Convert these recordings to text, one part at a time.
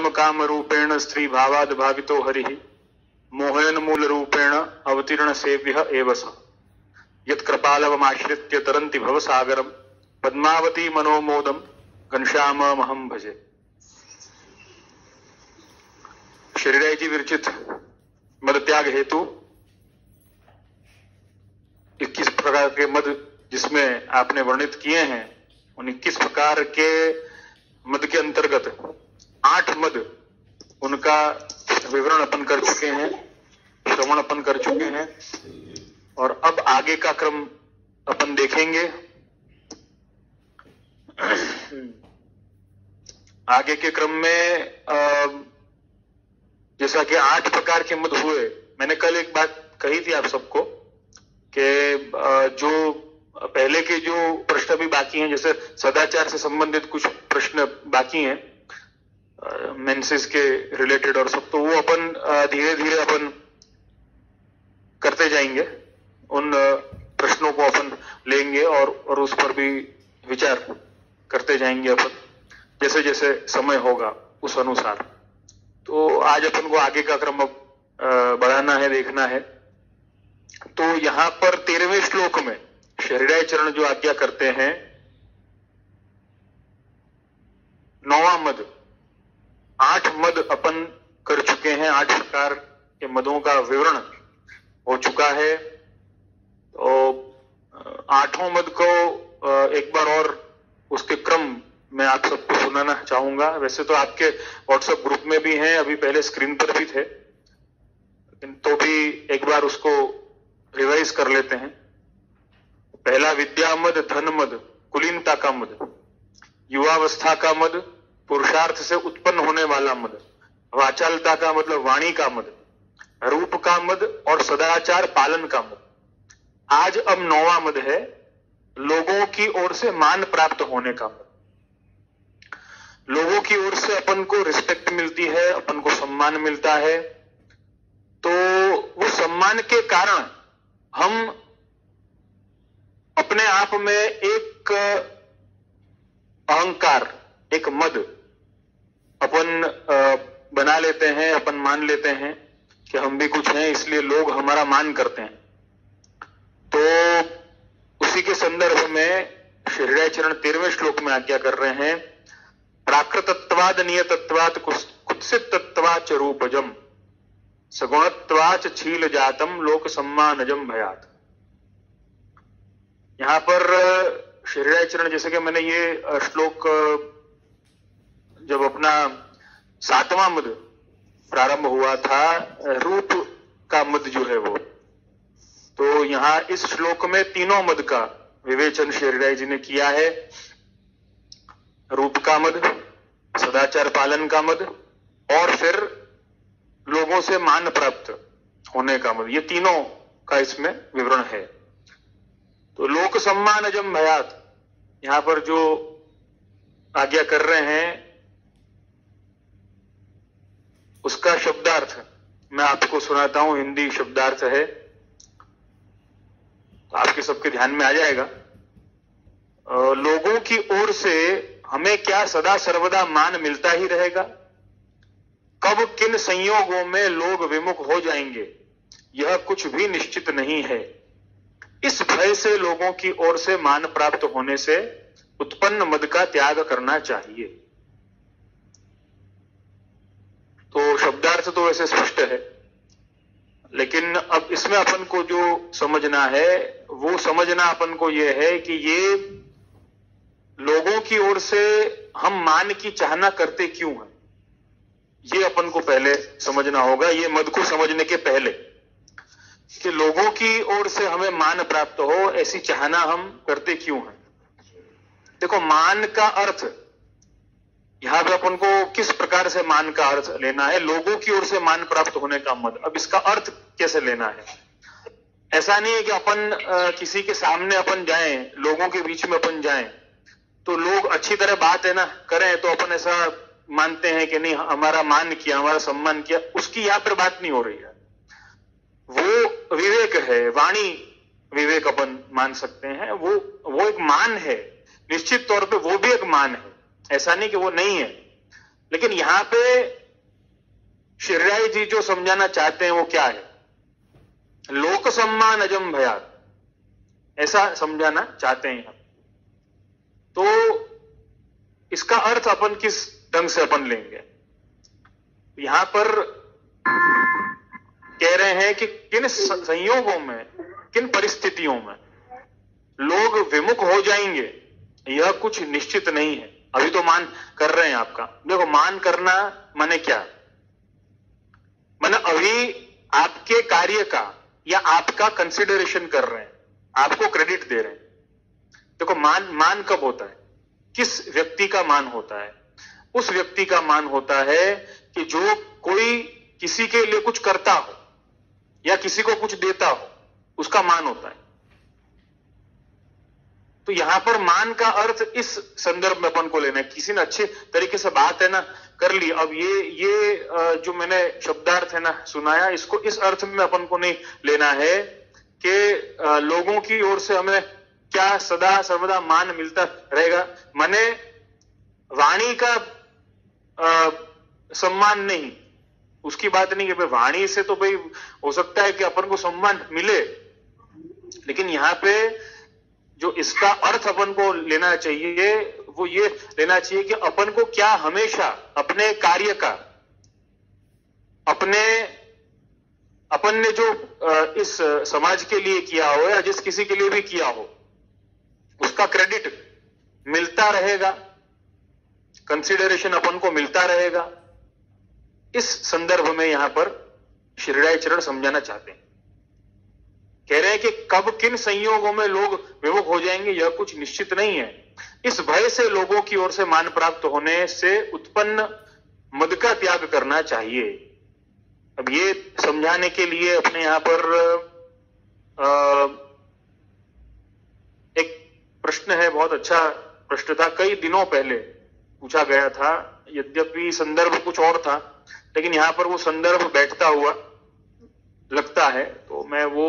परम काम रूपेण स्त्री भावाद भावितो हरिः मोहन मूल रूपेण अवतीर्ण सेव्य एव स यत्कृपालवमाश्रित्य तरन्ति भवसागरम पद्मावती मनोमोदम घनश्याममहं भजे। शरीराई जी विरचित मद त्याग हेतु 21 प्रकार के मद जिसमें आपने वर्णित किए हैं, उन 21 प्रकार के मद के अंतर्गत 8 मद उनका विवरण अपन कर चुके हैं, श्रवण अपन कर चुके हैं, और अब आगे का क्रम अपन देखेंगे। आगे के क्रम में जैसा कि 8 प्रकार के मद हुए, मैंने कल एक बात कही थी आप सबको कि जो पहले के जो प्रश्न भी बाकी हैं, जैसे सदाचार से संबंधित कुछ प्रश्न बाकी हैं, मेंसेस के रिलेटेड और सब, तो वो अपन धीरे धीरे अपन करते जाएंगे, उन प्रश्नों को अपन लेंगे और उस पर भी विचार करते जाएंगे अपन जैसे जैसे समय होगा उस अनुसार। तो आज अपन को आगे का क्रम बढ़ाना है, देखना है। तो यहां पर 13वें श्लोक में शरीराय चरण जो आज्ञा करते हैं, 9वां मद, 8 मद अपन कर चुके हैं, 8 प्रकार के मदों का विवरण हो चुका है। तो 8वें मद को एक बार और उसके क्रम मैं आप सबको सुनाना चाहूंगा। वैसे तो आपके व्हाट्सएप ग्रुप में भी हैं, अभी पहले स्क्रीन पर भी थे, लेकिन तो भी एक बार उसको रिवाइज कर लेते हैं। पहला विद्या मद, धन मद, कुलीनता का मद, युवावस्था का मद, पुरुषार्थ से उत्पन्न होने वाला मद, वाचालता का मतलब वाणी का मद, रूप का मद और सदाचार पालन का मद। आज अब 9वां मद है, लोगों की ओर से मान प्राप्त होने का मद। लोगों की ओर से अपन को रिस्पेक्ट मिलती है, अपन को सम्मान मिलता है, तो वो सम्मान के कारण हम अपने आप में एक अहंकार, एक मद अपन बना लेते हैं, अपन मान लेते हैं कि हम भी कुछ हैं, इसलिए लोग हमारा मान करते हैं। तो उसी के संदर्भ में शरीराय चरण 13वें श्लोक में आज्ञा कर रहे हैं, प्राकृतत्वाद नियतत्वात् कुत्सित तत्वाच रूपजम सगुणत्वाच छील जातम लोक सम्मानजम भयात। यहां पर शरीराय चरण, जैसे कि मैंने ये श्लोक जब अपना 7वां मद प्रारंभ हुआ था, रूप का मद जो है वो, तो यहां इस श्लोक में तीनों मद का विवेचन शरीराय जी ने किया है। रूप का मद, सदाचार पालन का मद और फिर लोगों से मान प्राप्त होने का मद, ये तीनों का इसमें विवरण है। तो लोक सम्मानजम भयात, यहां पर जो आज्ञा कर रहे हैं उसका शब्दार्थ मैं आपको सुनाता हूं। हिंदी शब्दार्थ है, तो आपके सबके ध्यान में आ जाएगा। लोगों की ओर से हमें क्या सदा सर्वदा मान मिलता ही रहेगा? कब किन संयोगों में लोग विमुख हो जाएंगे, यह कुछ भी निश्चित नहीं है। इस भय से लोगों की ओर से मान प्राप्त होने से उत्पन्न मद का त्याग करना चाहिए। तो शब्दार्थ तो वैसे स्पष्ट है, लेकिन अब इसमें अपन को जो समझना है वो समझना अपन को यह है कि ये लोगों की ओर से हम मान की चाहना करते क्यों हैं, ये अपन को पहले समझना होगा। ये मद को समझने के पहले कि लोगों की ओर से हमें मान प्राप्त हो, ऐसी चाहना हम करते क्यों हैं। देखो, मान का अर्थ यहां पे अपन को किस प्रकार से मान का अर्थ लेना है, लोगों की ओर से मान प्राप्त होने का मद, अब इसका अर्थ कैसे लेना है। ऐसा नहीं है कि अपन किसी के सामने अपन जाएं, लोगों के बीच में अपन जाएं, तो लोग अच्छी तरह बात है ना करें तो अपन ऐसा मानते हैं कि नहीं हमारा मान किया, हमारा सम्मान किया, उसकी यहां पर बात नहीं हो रही है। वो विवेक है, वाणी विवेक अपन मान सकते हैं, वो एक मान है, निश्चित तौर पे वो भी एक मान है, ऐसा नहीं कि वो नहीं है। लेकिन यहां पे शिवराय जी जो समझाना चाहते हैं वो क्या है? लोक सम्मान अजम भयात, ऐसा समझाना चाहते हैं हम। तो इसका अर्थ अपन किस ढंग से अपन लेंगे? यहां पर कह रहे हैं कि किन संयोगों में, किन परिस्थितियों में लोग विमुख हो जाएंगे, यह कुछ निश्चित नहीं है। अभी तो मान कर रहे हैं आपका। देखो, मान करना माने क्या? माने अभी आपके कार्य का या आपका कंसिडरेशन कर रहे हैं, आपको क्रेडिट दे रहे हैं। देखो, मान कब होता है? किस व्यक्ति का मान होता है? उस व्यक्ति का मान होता है कि जो कोई किसी के लिए कुछ करता हो या किसी को कुछ देता हो, उसका मान होता है। तो यहां पर मान का अर्थ इस संदर्भ में अपन को लेना है। किसी ने अच्छे तरीके से बात है ना कर ली। अब ये जो मैंने शब्दार्थ है ना सुनाया, इसको इस अर्थ में अपन को नहीं लेना है कि लोगों की ओर से हमें क्या सदा सर्वदा मान मिलता रहेगा। माने वाणी का सम्मान नहीं, उसकी बात नहीं कि भाई वाणी से तो भाई हो सकता है कि अपन को सम्मान मिले, लेकिन यहां पे जो इसका अर्थ अपन को लेना चाहिए वो ये लेना चाहिए कि अपन को क्या हमेशा अपने कार्य का, अपन ने जो इस समाज के लिए किया हो या जिस किसी के लिए भी किया हो, उसका क्रेडिट मिलता रहेगा, कंसिडरेशन अपन को मिलता रहेगा। इस संदर्भ में यहां पर श्रीराय चरण समझाना चाहते हैं। कह रहे हैं कि कब किन संयोगों में लोग विमुख हो जाएंगे यह कुछ निश्चित नहीं है। इस भय से लोगों की ओर से मान प्राप्त होने से उत्पन्न मद का त्याग करना चाहिए। अब ये समझाने के लिए अपने यहां पर एक प्रश्न है, बहुत अच्छा प्रश्न था, कई दिनों पहले पूछा गया था। यद्यपि संदर्भ कुछ और था, लेकिन यहां पर वो संदर्भ बैठता हुआ लगता है, तो मैं वो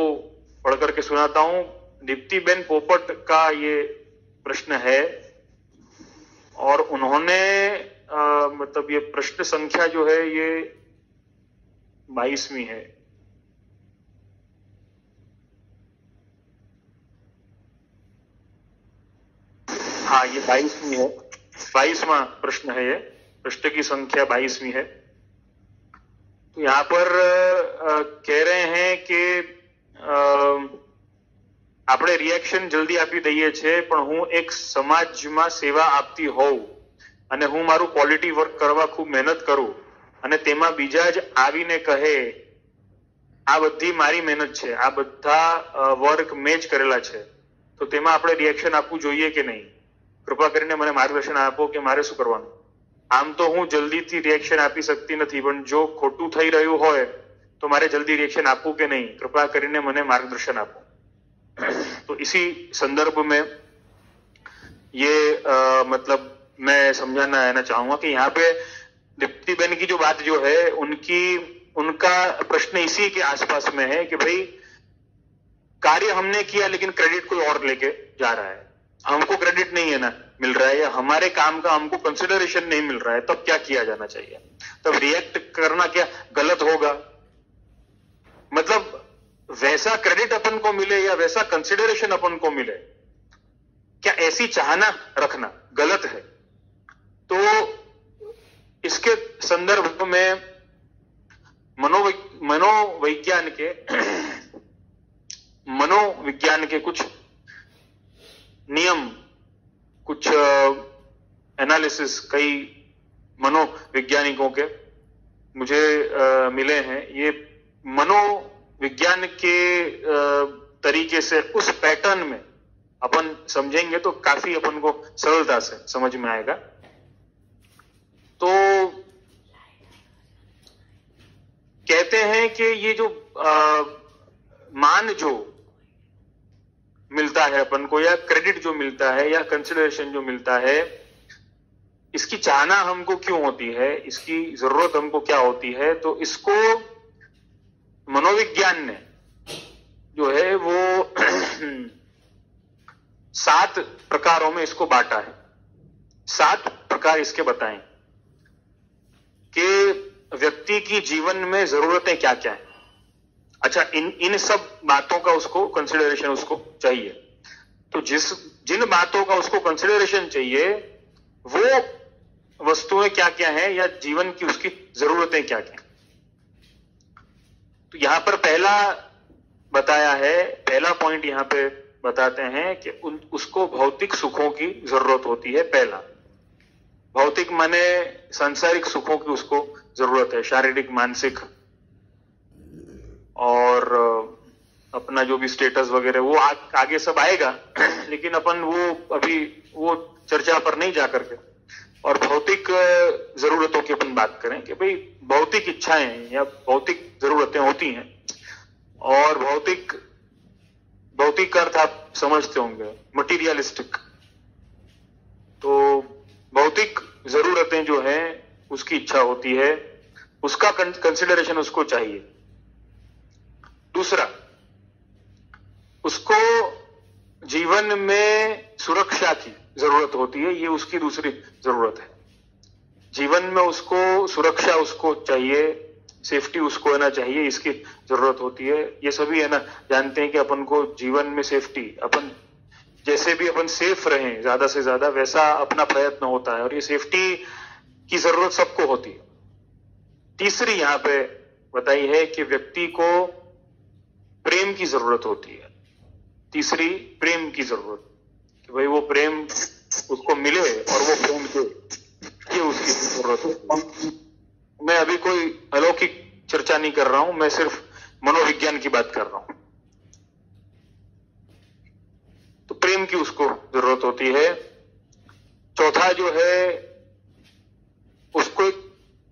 पढ़ करके सुनाता हूं। दीप्तिबेन पोपट का ये प्रश्न है और उन्होंने मतलब ये प्रश्न संख्या जो है ये 22वीं है। हाँ, ये 22वीं है, 22वां प्रश्न है, ये प्रश्न की संख्या 22वीं है। तो यहां पर कह रहे हैं कि આપણે રિએક્શન જલ્દી આપી દઈએ છે, પણ હું એક સમાજમાં સેવા આપતી હોઉં અને હું મારું ક્વોલિટી વર્ક કરવા ખૂબ મહેનત કરું અને તેમાં બીજા જ આવીને કહે આ બધી મારી મહેનત છે, આ બધા વર્ક મેં જ કરેલા છે, તો તેમાં આપણે રિએક્શન આપવું જોઈએ કે નહીં? કૃપા કરીને મને માર્ગદર્શન આપો કે મારે શું કરવાનું? આમ તો હું જલ્દીથી રિએક્શન આપી શકતી નથી, પણ જો ખોટું થઈ રહ્યું હોય तो मारे जल्दी रिएक्शन आपू के नहीं? कृपा करीने मने मार्गदर्शन आपो। तो इसी संदर्भ में ये मतलब मैं समझाना है ना चाहूंगा कि यहाँ पे दीप्तिबेन की जो बात जो है उनका प्रश्न इसी के आसपास में है कि भाई कार्य हमने किया लेकिन क्रेडिट कोई और लेके जा रहा है, हमको क्रेडिट नहीं है ना मिल रहा है, या हमारे काम का हमको कंसिडरेशन नहीं मिल रहा है, तब क्या किया जाना चाहिए? तब रिएक्ट करना क्या गलत होगा? मतलब वैसा क्रेडिट अपन को मिले या वैसा कंसिडरेशन अपन को मिले, क्या ऐसी चाहना रखना गलत है? तो इसके संदर्भ में मनोविज्ञान के कुछ नियम, कुछ एनालिसिस कई मनोवैज्ञानिकों के मुझे मिले हैं। ये मनोविज्ञान के तरीके से उस पैटर्न में अपन समझेंगे तो काफी अपन को सरलता से समझ में आएगा। तो कहते हैं कि ये जो मान जो मिलता है अपन को, या क्रेडिट जो मिलता है, या कंसिडरेशन जो मिलता है, इसकी चाहना हमको क्यों होती है, इसकी जरूरत हमको क्या होती है? तो इसको मनोविज्ञान ने जो है वो 7 प्रकारों में इसको बांटा है। 7 प्रकार इसके बताएं। व्यक्ति की जीवन में जरूरतें क्या क्या है। अच्छा, इन सब बातों का उसको कंसिडरेशन उसको चाहिए। तो जिन बातों का उसको कंसिडरेशन चाहिए वो वस्तुएं क्या क्या है या जीवन की उसकी जरूरतें क्या क्या। तो यहां पर पहला बताया है, पहला पॉइंट यहां पे बताते हैं कि उसको भौतिक सुखों की जरूरत होती है। पहला, भौतिक माने सांसारिक सुखों की उसको जरूरत है, शारीरिक, मानसिक और अपना जो भी स्टेटस वगैरह वो आगे सब आएगा, लेकिन अपन वो अभी वो चर्चा पर नहीं जा करके और भौतिक जरूरतों की अपन बात करें कि भाई भौतिक इच्छाएं या भौतिक जरूरतें होती हैं। और भौतिक अर्थ आप समझते होंगे, मटीरियलिस्टिक। तो भौतिक जरूरतें जो है उसकी इच्छा होती है, उसका कंसिडरेशन उसको चाहिए। दूसरा, उसको जीवन में सुरक्षा की जरूरत होती है, ये उसकी दूसरी जरूरत है। जीवन में उसको सुरक्षा उसको चाहिए, सेफ्टी उसको है ना चाहिए, इसकी जरूरत होती है। ये सभी है ना जानते हैं कि अपन को जीवन में सेफ्टी, अपन जैसे भी अपन सेफ रहें ज्यादा से ज्यादा, वैसा अपना प्रयत्न होता है और ये सेफ्टी की जरूरत सबको होती है। तीसरी यहां पे बताई है कि व्यक्ति को प्रेम की जरूरत होती है। तीसरी, प्रेम की जरूरत, कि भाई वो प्रेम उसको मिले और वो प्रेम दे, ये उसकी जरूरत है। मैं अभी कोई अलौकिक चर्चा नहीं कर रहा हूं, मैं सिर्फ मनोविज्ञान की बात कर रहा हूं। तो प्रेम की उसको जरूरत होती है। चौथा जो है उसको एक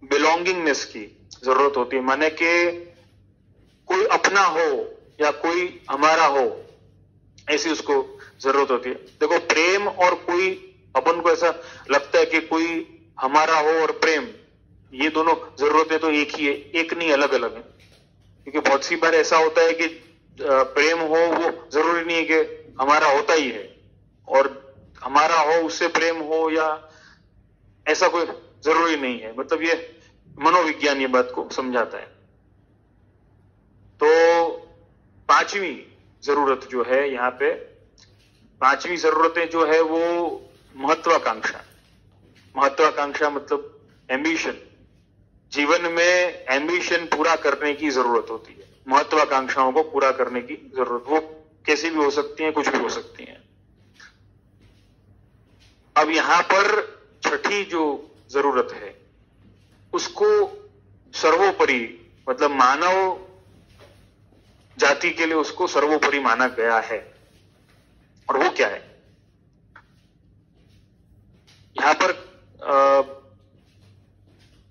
बिलोंगिंगनेस की जरूरत होती है, माने कि कोई अपना हो या कोई हमारा हो, ऐसी उसको जरूरत होती है। देखो, प्रेम और कोई, अपन को ऐसा लगता है कि कोई हमारा हो और प्रेम, ये दोनों जरूरतें तो एक ही है, एक नहीं, अलग अलग है। क्योंकि बहुत सी बार ऐसा होता है कि प्रेम हो वो जरूरी नहीं है कि हमारा होता ही है, और हमारा हो उससे प्रेम हो या ऐसा कोई जरूरी नहीं है। मतलब ये मनोविज्ञान ये बात को समझाता है। तो पांचवी जरूरत जो है यहाँ पे, पांचवी जरूरतें जो है वो महत्वाकांक्षा। महत्वाकांक्षा मतलब एम्बिशन। जीवन में एम्बिशन पूरा करने की जरूरत होती है, महत्वाकांक्षाओं को पूरा करने की जरूरत। वो कैसी भी हो सकती है, कुछ भी हो सकती है। अब यहां पर छठी जो जरूरत है उसको सर्वोपरि, मतलब मानव जाति के लिए उसको सर्वोपरि माना गया है। और वो क्या है? यहां पर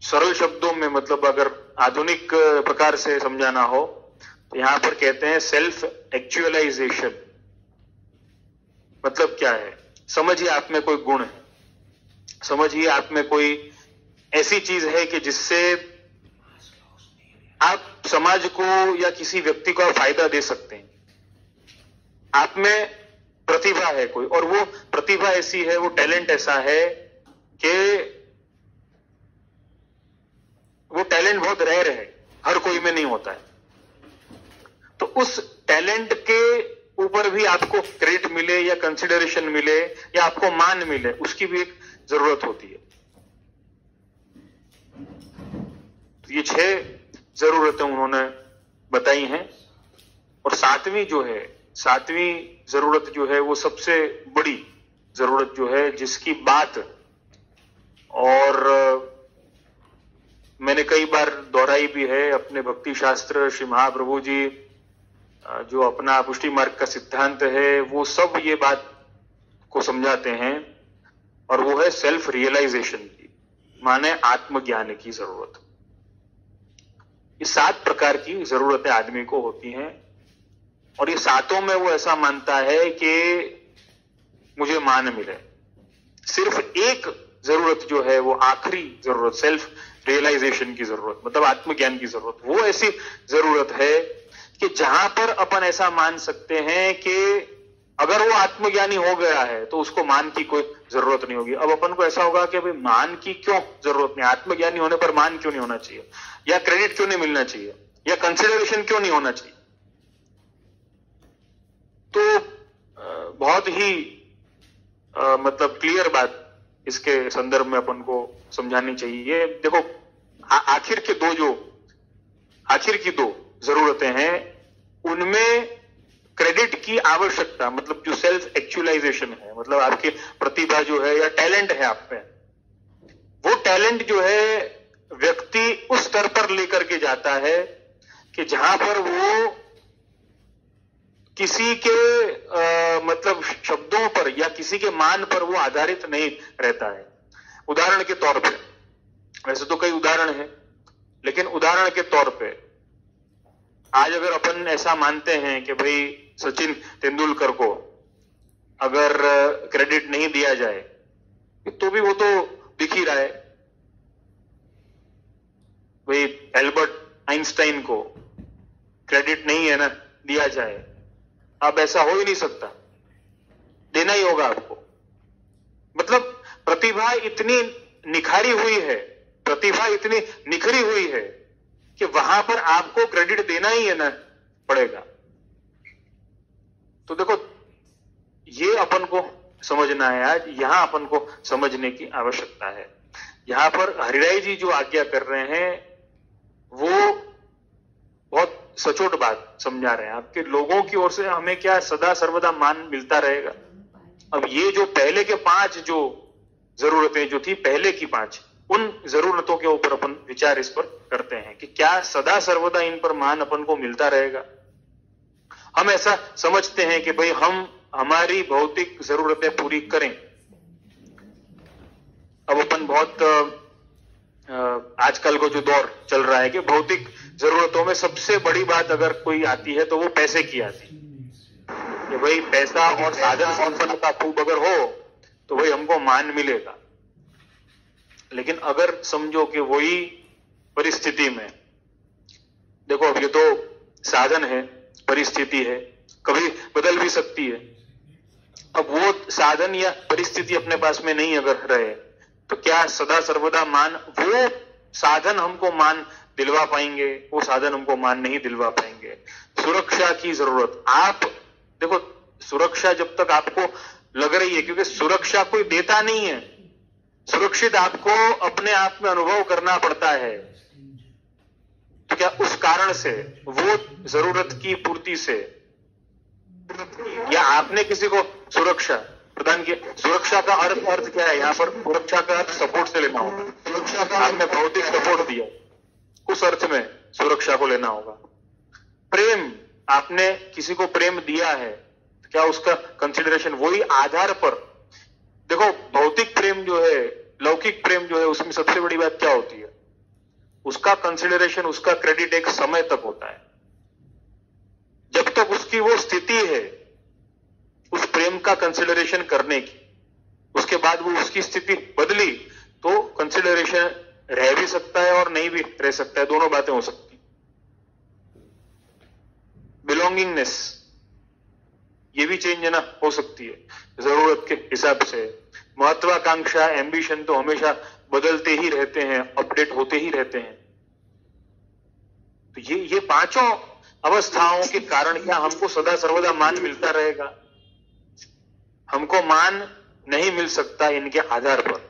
सरल शब्दों में, मतलब अगर आधुनिक प्रकार से समझाना हो तो यहां पर कहते हैं सेल्फ एक्चुअलाइजेशन। मतलब क्या है? समझिए आप में कोई गुण है, समझिए आप में कोई ऐसी चीज है कि जिससे आप समाज को या किसी व्यक्ति को फायदा दे सकते हैं। आप में प्रतिभा है कोई, और वो प्रतिभा ऐसी है, वो टैलेंट ऐसा है कि वो टैलेंट बहुत रेयर है, हर कोई में नहीं होता है। तो उस टैलेंट के ऊपर भी आपको क्रेडिट मिले या कंसिडरेशन मिले या आपको मान मिले, उसकी भी एक जरूरत होती है। तो ये 6 जरूरतें उन्होंने बताई हैं। और सातवीं जो है, सातवीं जरूरत जो है वो सबसे बड़ी जरूरत जो है, जिसकी बात और मैंने कई बार दोहराई भी है। अपने भक्ति शास्त्र श्री महाप्रभु जी जो अपना पुष्टि मार्ग का सिद्धांत है, वो सब ये बात को समझाते हैं, और वो है सेल्फ रियलाइजेशन की, माने आत्मज्ञान की जरूरत। ये 7 प्रकार की जरूरतें आदमी को होती हैं, और ये 7 में वो ऐसा मानता है कि मुझे मान मिले। सिर्फ एक जरूरत जो है वो आखिरी जरूरत, सेल्फ रियलाइजेशन की जरूरत, मतलब आत्मज्ञान की जरूरत, वो ऐसी जरूरत है कि जहां पर अपन ऐसा मान सकते हैं कि अगर वो आत्मज्ञानी हो गया है तो उसको मान की कोई जरूरत नहीं होगी। अब अपन को ऐसा होगा कि भाई मान की क्यों जरूरत नहीं, आत्मज्ञानी होने पर मान क्यों नहीं होना चाहिए, या क्रेडिट क्यों नहीं मिलना चाहिए, या कंसिडरेशन क्यों नहीं होना चाहिए। तो बहुत ही मतलब क्लियर बात इसके संदर्भ में अपन को समझानी चाहिए। देखो आखिर की दो जरूरतें हैं, उनमें क्रेडिट की आवश्यकता, मतलब जो सेल्फ एक्चुअलाइजेशन है, मतलब आपकी प्रतिभा जो है या टैलेंट है आप पे, वो टैलेंट जो है व्यक्ति उस स्तर पर लेकर के जाता है कि जहां पर वो किसी के मतलब शब्दों पर या किसी के मान पर वो आधारित नहीं रहता है। उदाहरण के तौर पे, वैसे तो कई उदाहरण हैं, लेकिन उदाहरण के तौर पे आज अगर अपन ऐसा मानते हैं कि भाई सचिन तेंदुलकर को अगर क्रेडिट नहीं दिया जाए तो भी वो तो दिख ही रहा है, भाई एल्बर्ट आइंस्टाइन को क्रेडिट नहीं है ना दिया जाए, अब ऐसा हो ही नहीं सकता, देना ही होगा आपको। मतलब प्रतिभा इतनी निखारी हुई है, प्रतिभा इतनी निखरी हुई है कि वहां पर आपको क्रेडिट देना ही है ना पड़ेगा। तो देखो ये अपन को समझना है, आज यहां अपन को समझने की आवश्यकता है। यहां पर हरिराय जी जो आज्ञा कर रहे हैं वो बहुत सचोट बात समझा रहे हैं। आपके लोगों की ओर से हमें क्या सदा सर्वदा मान मिलता रहेगा। अब ये जो पहले के 5 जो जरूरतें जो थी, पहले की 5, उन जरूरतों के ऊपर अपन विचार इस पर करते हैं कि क्या सदा सर्वदा इन पर मान अपन को मिलता रहेगा। हम ऐसा समझते हैं कि भाई हम हमारी भौतिक जरूरतें पूरी करें। अब अपन बहुत आजकल को जो दौर चल रहा है कि भौतिक जरूरतों में सबसे बड़ी बात अगर कोई आती है तो वो पैसे की आती है कि भाई पैसा और साधन संपन्न का खूब अगर हो तो भाई हमको मान मिलेगा। लेकिन अगर समझो कि वही परिस्थिति में, देखो अब ये तो साधन है, परिस्थिति है, कभी बदल भी सकती है। अब वो साधन या परिस्थिति अपने पास में नहीं अगर रहे तो क्या सदा सर्वदा मान, वो साधन हमको मान दिलवा पाएंगे? वो साधन हमको मान नहीं दिलवा पाएंगे। सुरक्षा की जरूरत, आप देखो सुरक्षा जब तक आपको लग रही है, क्योंकि सुरक्षा कोई देता नहीं है, सुरक्षित आपको अपने आप में अनुभव करना पड़ता है। तो क्या उस कारण से, वो जरूरत की पूर्ति से, या आपने किसी को सुरक्षा प्रदान की, सुरक्षा का अर्थ क्या है यहाँ पर? सुरक्षा का अर्थ सपोर्ट से लेना होगा। सुरक्षा का आपने भौतिक सपोर्ट दिया, उस अर्थ में सुरक्षा को लेना होगा। प्रेम, आपने किसी को प्रेम दिया है, क्या उसका कंसिडरेशन वही आधार पर? देखो भौतिक प्रेम जो है, लौकिक प्रेम जो है, उसमें सबसे बड़ी बात क्या होती है? उसका कंसिडरेशन, उसका क्रेडिट एक समय तक होता है। जब तक उसकी वो स्थिति है उस प्रेम का कंसिडरेशन करने की, उसके बाद वो उसकी स्थिति बदली तो कंसिडरेशन रह भी सकता है और नहीं भी रह सकता है, दोनों बातें हो सकती। बिलोंगिंगनेस, ये भी चेंज है ना, हो सकती है जरूरत के हिसाब से। महत्वाकांक्षा, एम्बिशन तो हमेशा बदलते ही रहते हैं, अपडेट होते ही रहते हैं। तो ये 5 अवस्थाओं के कारण क्या हमको सदा सर्वदा मान मिलता रहेगा? हमको मान नहीं मिल सकता इनके आधार पर।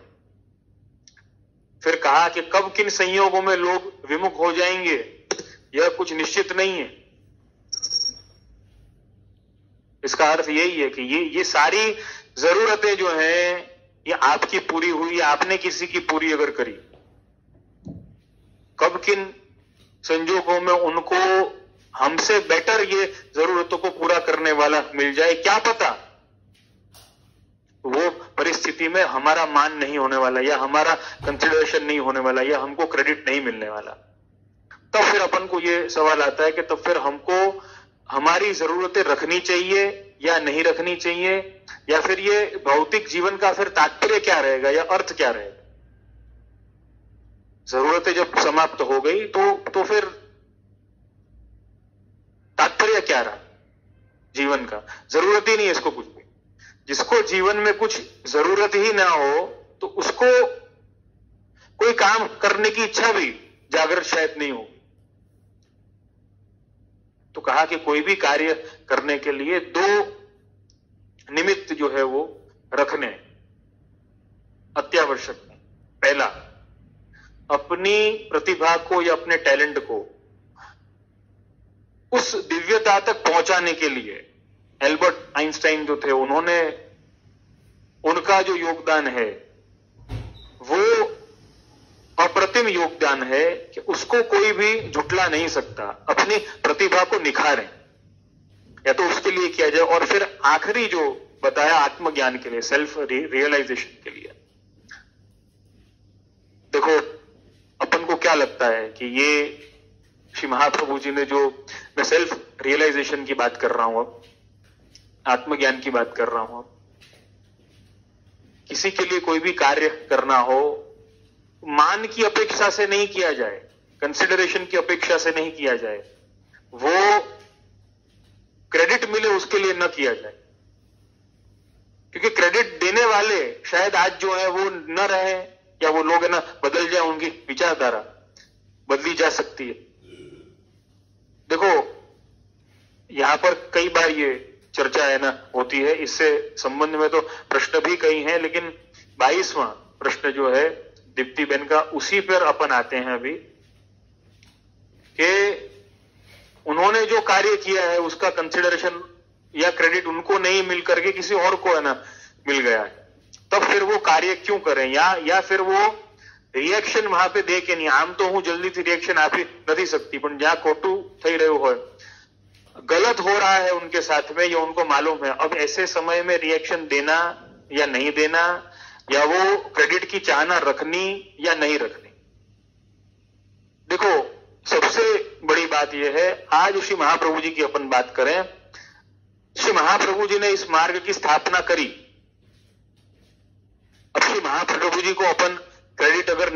फिर कहा कि कब किन संयोगों में लोग विमुख हो जाएंगे यह कुछ निश्चित नहीं है। इसका अर्थ यही है कि ये सारी जरूरतें जो हैं ये आपकी पूरी हुई, आपने किसी की पूरी अगर करी, कब किन संजोगों में उनको हमसे बेटर ये जरूरतों को पूरा करने वाला मिल जाए, क्या पता वो परिस्थिति में हमारा मान नहीं होने वाला, या हमारा कंसिडरेशन नहीं होने वाला, या हमको क्रेडिट नहीं मिलने वाला। तब फिर अपन को ये सवाल आता है कि तब फिर हमको हमारी जरूरतें रखनी चाहिए या नहीं रखनी चाहिए, या फिर ये भौतिक जीवन का फिर तात्पर्य क्या रहेगा या अर्थ क्या रहेगा? जरूरतें जब समाप्त हो गई तो फिर तात्पर्य क्या रहा? जीवन का, जरूरत ही नहीं है इसको कुछ भी। जिसको जीवन में कुछ जरूरत ही ना हो तो उसको कोई काम करने की इच्छा भी जागृत शायद नहीं होगी। तो कहा कि कोई भी कार्य करने के लिए 2 निमित्त जो है वो रखने अत्यावश्यक है। पहला, अपनी प्रतिभा को या अपने टैलेंट को उस दिव्यता तक पहुंचाने के लिए एल्बर्ट आइंस्टाइन जो थे, उन्होंने, उनका जो योगदान है वो अप्रतिम योगदान है कि उसको कोई भी झुटला नहीं सकता। अपनी प्रतिभा को निखारें या तो उसके लिए किया जाए, और फिर आखिरी जो बताया आत्मज्ञान के लिए, सेल्फ रियलाइजेशन के लिए। देखो, अपन को क्या लगता है कि ये श्री महाप्रभु जी ने जो, मैं सेल्फ रियलाइजेशन की बात कर रहा हूं, अब आत्मज्ञान की बात कर रहा हूं, अब किसी के लिए कोई भी कार्य करना हो, मान की अपेक्षा से नहीं किया जाए, कंसिडरेशन की अपेक्षा से नहीं किया जाए, वो क्रेडिट मिले उसके लिए न किया जाए। क्योंकि क्रेडिट देने वाले शायद आज जो है वो न रहे, या वो लोग है ना बदल जाए, उनकी विचारधारा बदली जा सकती है। देखो, यहां पर कई बार ये चर्चा है ना होती है, इससे संबंध में तो प्रश्न भी कई हैं, लेकिन 22वां प्रश्न जो है दीप्ति बेन का, उसी पर अपन आते हैं अभी, कि उन्होंने जो कार्य किया है उसका कंसिडरेशन या क्रेडिट उनको नहीं मिल करके किसी और को है ना मिल गया है, तब फिर वो कार्य क्यों करें, या फिर वो रिएक्शन वहां पे दे के नहीं। आम तो हूं जल्दी थी रिएक्शन आपी नहीं सकती, पण જ્યાં ખોટું થઈ રહ્યું હોય, गलत हो रहा है उनके साथ में, ये उनको मालूम है। अब ऐसे समय में रिएक्शन देना या नहीं देना, या वो क्रेडिट की चाहना रखनी या नहीं रखनी। देखो, सबसे बड़ी बात यह है, आज श्री महाप्रभु जी की अपन बात करें, श्री महाप्रभु जी ने इस मार्ग की स्थापना करी। अब श्री महाप्रभु जी को अपन क्रेडिट अगर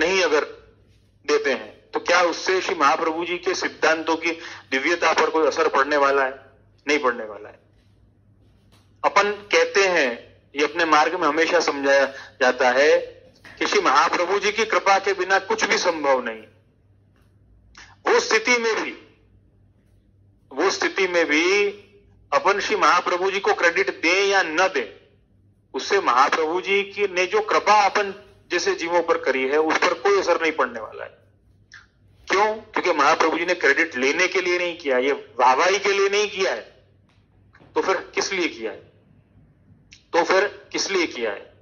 देते हैं तो क्या उससे श्री महाप्रभु जी के सिद्धांतों की दिव्यता पर कोई असर पड़ने वाला है? नहीं पड़ने वाला है। अपन कहते हैं, ये अपने मार्ग में हमेशा समझाया जाता है कि श्री महाप्रभु जी की कृपा के बिना कुछ भी संभव नहीं। वो स्थिति में भी अपन श्री महाप्रभु जी को क्रेडिट दें या न दें, उससे महाप्रभु जी की ने जो कृपा अपन जैसे जीवों पर करी है उस पर कोई असर नहीं पड़ने वाला है। क्यों? क्योंकि महाप्रभु जी ने क्रेडिट लेने के लिए नहीं किया, ये वाहवाही के लिए नहीं किया है। तो फिर किस लिए किया है?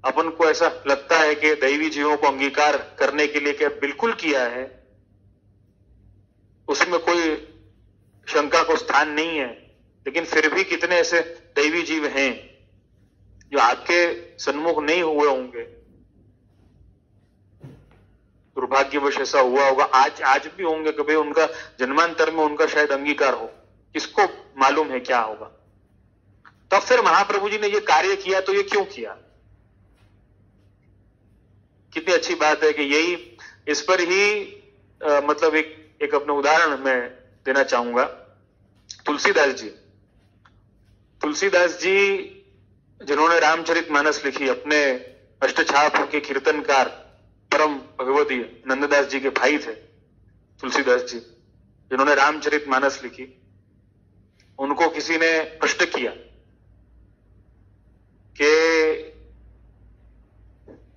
अपन को ऐसा लगता है कि दैवी जीवों को अंगीकार करने के लिए क्या बिल्कुल किया है, उसमें कोई शंका को स्थान नहीं है। लेकिन फिर भी कितने ऐसे दैवी जीव हैं जो आपके सन्मुख नहीं हुए होंगे, दुर्भाग्यवश ऐसा हुआ होगा, आज भी होंगे, कभी उनका जन्मांतर में उनका शायद अंगीकार हो, किसको मालूम है क्या होगा। तब फिर महाप्रभु जी ने ये कार्य किया तो ये क्यों किया? कितनी अच्छी बात है कि यही, इस पर ही मतलब एक अपना उदाहरण मैं देना चाहूंगा। तुलसीदास जी जिन्होंने रामचरितमानस लिखी, अपने अष्टछाप के कीर्तनकार परम भगवती नंददास जी के भाई थे तुलसीदास जी, जिन्होंने रामचरितमानस लिखी। उनको किसी ने प्रश्न किया कि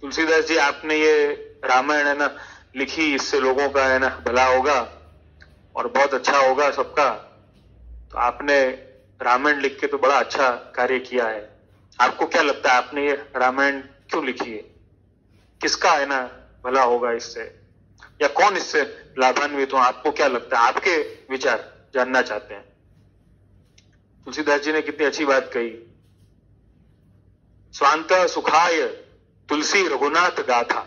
तुलसीदास जी, आपने ये रामायण है ना लिखी, इससे लोगों का है ना भला होगा और बहुत अच्छा होगा सबका, तो आपने रामायण लिख के तो बड़ा अच्छा कार्य किया है। आपको क्या लगता है आपने ये रामायण क्यों लिखी है? किसका है ना भला होगा इससे, या कौन इससे लाभान्वित हो? आपको क्या लगता है? आपके विचार जानना चाहते हैं। तुलसीदास जी ने कितनी अच्छी बात कही, स्वांत सुखाय तुलसी रघुनाथ गाथा।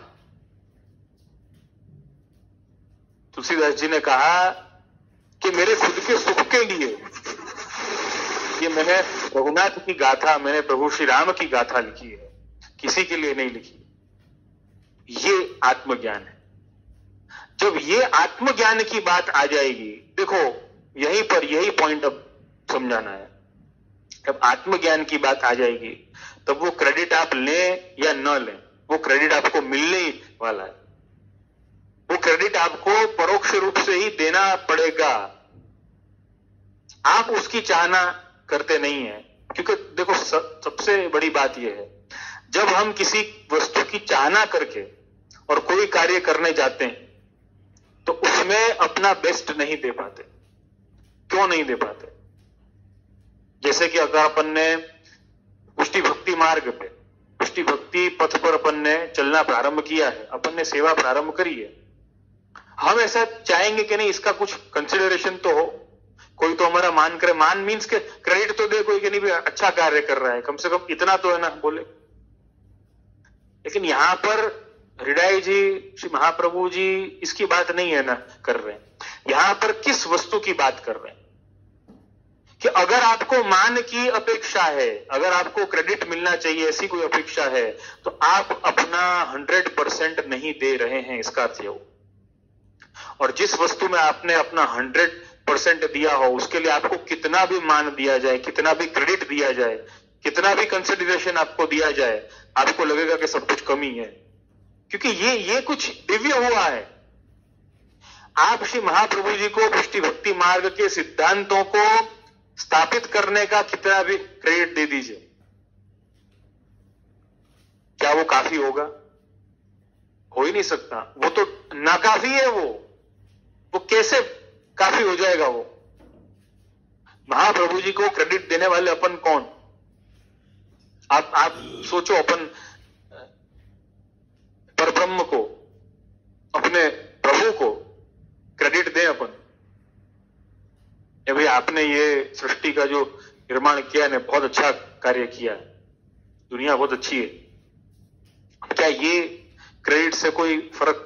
तुलसीदास जी ने कहा कि मेरे खुद के सुख के लिए ये मैंने रघुनाथ की गाथा, मैंने प्रभु श्री राम की गाथा लिखी है, किसी के लिए नहीं लिखी। ये आत्मज्ञान है। जब ये आत्मज्ञान की बात आ जाएगी, देखो यहीं पर यही पॉइंट अब समझाना है। जब आत्मज्ञान की बात आ जाएगी तब वो क्रेडिट आप लें या न लें, वो क्रेडिट आपको मिलने ही वाला है। वो क्रेडिट आपको परोक्ष रूप से ही देना पड़ेगा। आप उसकी चाहना करते नहीं है, क्योंकि देखो सबसे बड़ी बात यह है, जब हम किसी वस्तु की चाहना करके और कोई कार्य करने जाते हैं तो उसमें अपना बेस्ट नहीं दे पाते। क्यों नहीं दे पाते? जैसे कि अगर अपन ने पुष्टि भक्ति मार्ग पे, पुष्टि भक्ति पथ पर अपन ने चलना प्रारंभ किया है, अपन ने सेवा प्रारंभ करी है, हम ऐसा चाहेंगे कि नहीं इसका कुछ कंसिडरेशन तो हो, कोई तो हमारा मान करे, मान मीन्स के क्रेडिट तो दे कोई कि नहीं भी अच्छा कार्य कर रहा है, कम से कम इतना तो है ना बोले। लेकिन यहां पर हृदय जी, श्री महाप्रभु जी इसकी बात नहीं है ना कर रहे हैं। यहां पर किस वस्तु की बात कर रहे हैं कि अगर आपको मान की अपेक्षा है, अगर आपको क्रेडिट मिलना चाहिए ऐसी कोई अपेक्षा है, तो आप अपना 100% नहीं दे रहे हैं, इसका अर्थ ये हो। और जिस वस्तु में आपने अपना 100% दिया हो, उसके लिए आपको कितना भी मान दिया जाए, कितना भी क्रेडिट दिया जाए, कितना भी कंसिडरेशन आपको दिया जाए, आपको लगेगा कि सब कुछ कमी है, क्योंकि ये कुछ दिव्य हुआ है। आप श्री महाप्रभु जी को पुष्टि भक्ति मार्ग के सिद्धांतों को स्थापित करने का कितना भी क्रेडिट दे दीजिए, क्या वो काफी होगा? हो ही नहीं सकता। वो तो नाकाफी है। वो कैसे काफी हो जाएगा? वो महाप्रभु जी को क्रेडिट देने वाले अपन कौन? आप सोचो, अपन परब्रह्म को, अपने प्रभु को क्रेडिट दें अपन, भाई आपने ये सृष्टि का जो निर्माण किया है बहुत अच्छा कार्य किया है, दुनिया बहुत अच्छी है। क्या ये क्रेडिट से कोई फर्क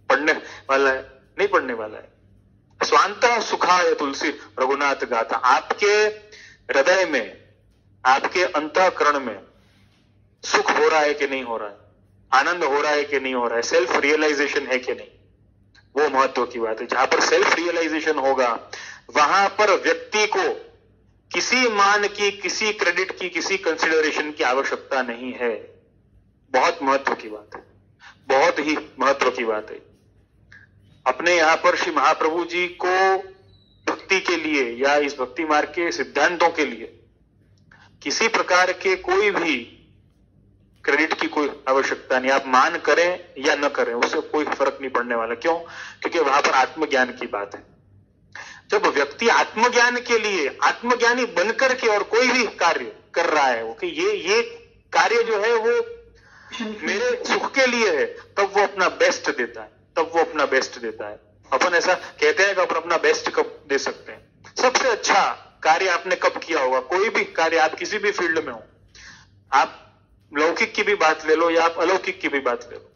पड़ने वाला है? नहीं पड़ने वाला है। स्वांतः सुखाय तुलसी रघुनाथ गाथा। आपके हृदय में, आपके अंतःकरण में सुख हो रहा है कि नहीं हो रहा है, आनंद हो रहा है कि नहीं हो रहा है, सेल्फ रियलाइजेशन है कि नहीं, वो महत्व की बात है। जहां पर सेल्फ रियलाइजेशन होगा वहां पर व्यक्ति को किसी मान की, किसी क्रेडिट की, किसी कंसिडरेशन की आवश्यकता नहीं है। बहुत महत्व की बात है, बहुत ही महत्व की बात है। अपने यहां पर श्री महाप्रभु जी को भक्ति के लिए या इस भक्ति मार्ग के सिद्धांतों के लिए किसी प्रकार के कोई भी क्रेडिट की कोई आवश्यकता नहीं। आप मान करें या न करें, उससे कोई फर्क नहीं पड़ने वाला। क्यों? क्योंकि वहां पर आत्मज्ञान की बात है। जब व्यक्ति आत्मज्ञान के लिए आत्मज्ञानी बनकर के और कोई भी कार्य कर रहा है, वो कि ये कार्य जो है वो मेरे सुख के लिए है, तब वो अपना बेस्ट देता है, तब वो अपना बेस्ट देता है। अपन ऐसा कहते हैं कि अपन अपना बेस्ट कब दे सकते हैं? सबसे अच्छा कार्य आपने कब किया होगा? कोई भी कार्य, आप किसी भी फील्ड में हो, आप लौकिक की भी बात ले लो या आप अलौकिक की भी बात ले लो,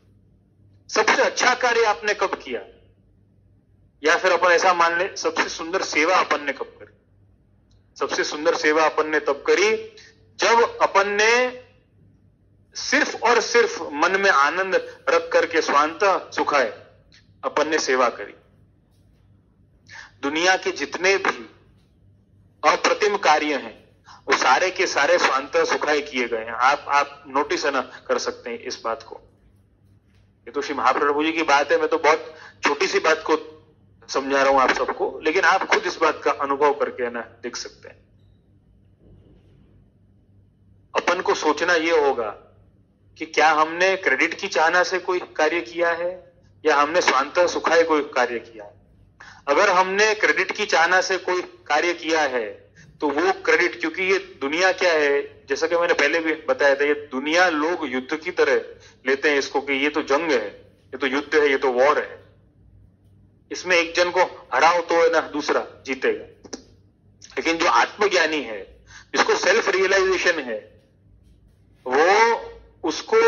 सबसे अच्छा कार्य आपने कब किया? या फिर अपन ऐसा मान ले, सबसे सुंदर सेवा अपन ने कब करी? सबसे सुंदर सेवा अपन ने तब करी जब अपन ने सिर्फ और सिर्फ मन में आनंद रख करके स्वांत सुखाए अपन ने सेवा करी। दुनिया के जितने भी अप्रतिम कार्य हैं वो सारे के सारे स्वांत सुखाए किए गए हैं। आप नोटिस है ना कर सकते हैं इस बात को। ये तो श्री महाप्रभु जी की बात है, मैं तो बहुत छोटी सी बात को समझा रहा हूं आप सबको, लेकिन आप खुद इस बात का अनुभव करके ना देख सकते हैं। अपन को सोचना यह होगा कि क्या हमने क्रेडिट की चाहना से कोई कार्य किया है या हमने स्वांत सुखाए कोई कार्य किया है। अगर हमने क्रेडिट की चाहना से कोई कार्य किया है तो वो क्रेडिट, क्योंकि ये दुनिया क्या है, जैसा कि मैंने पहले भी बताया था, ये दुनिया लोग युद्ध की तरह लेते हैं इसको कि ये तो जंग है, ये तो युद्ध है, ये तो वॉर है, इसमें एक जन को हराओ तो है ना दूसरा जीतेगा। लेकिन जो आत्मज्ञानी है, जिसको सेल्फ रियलाइजेशन है, वो उसको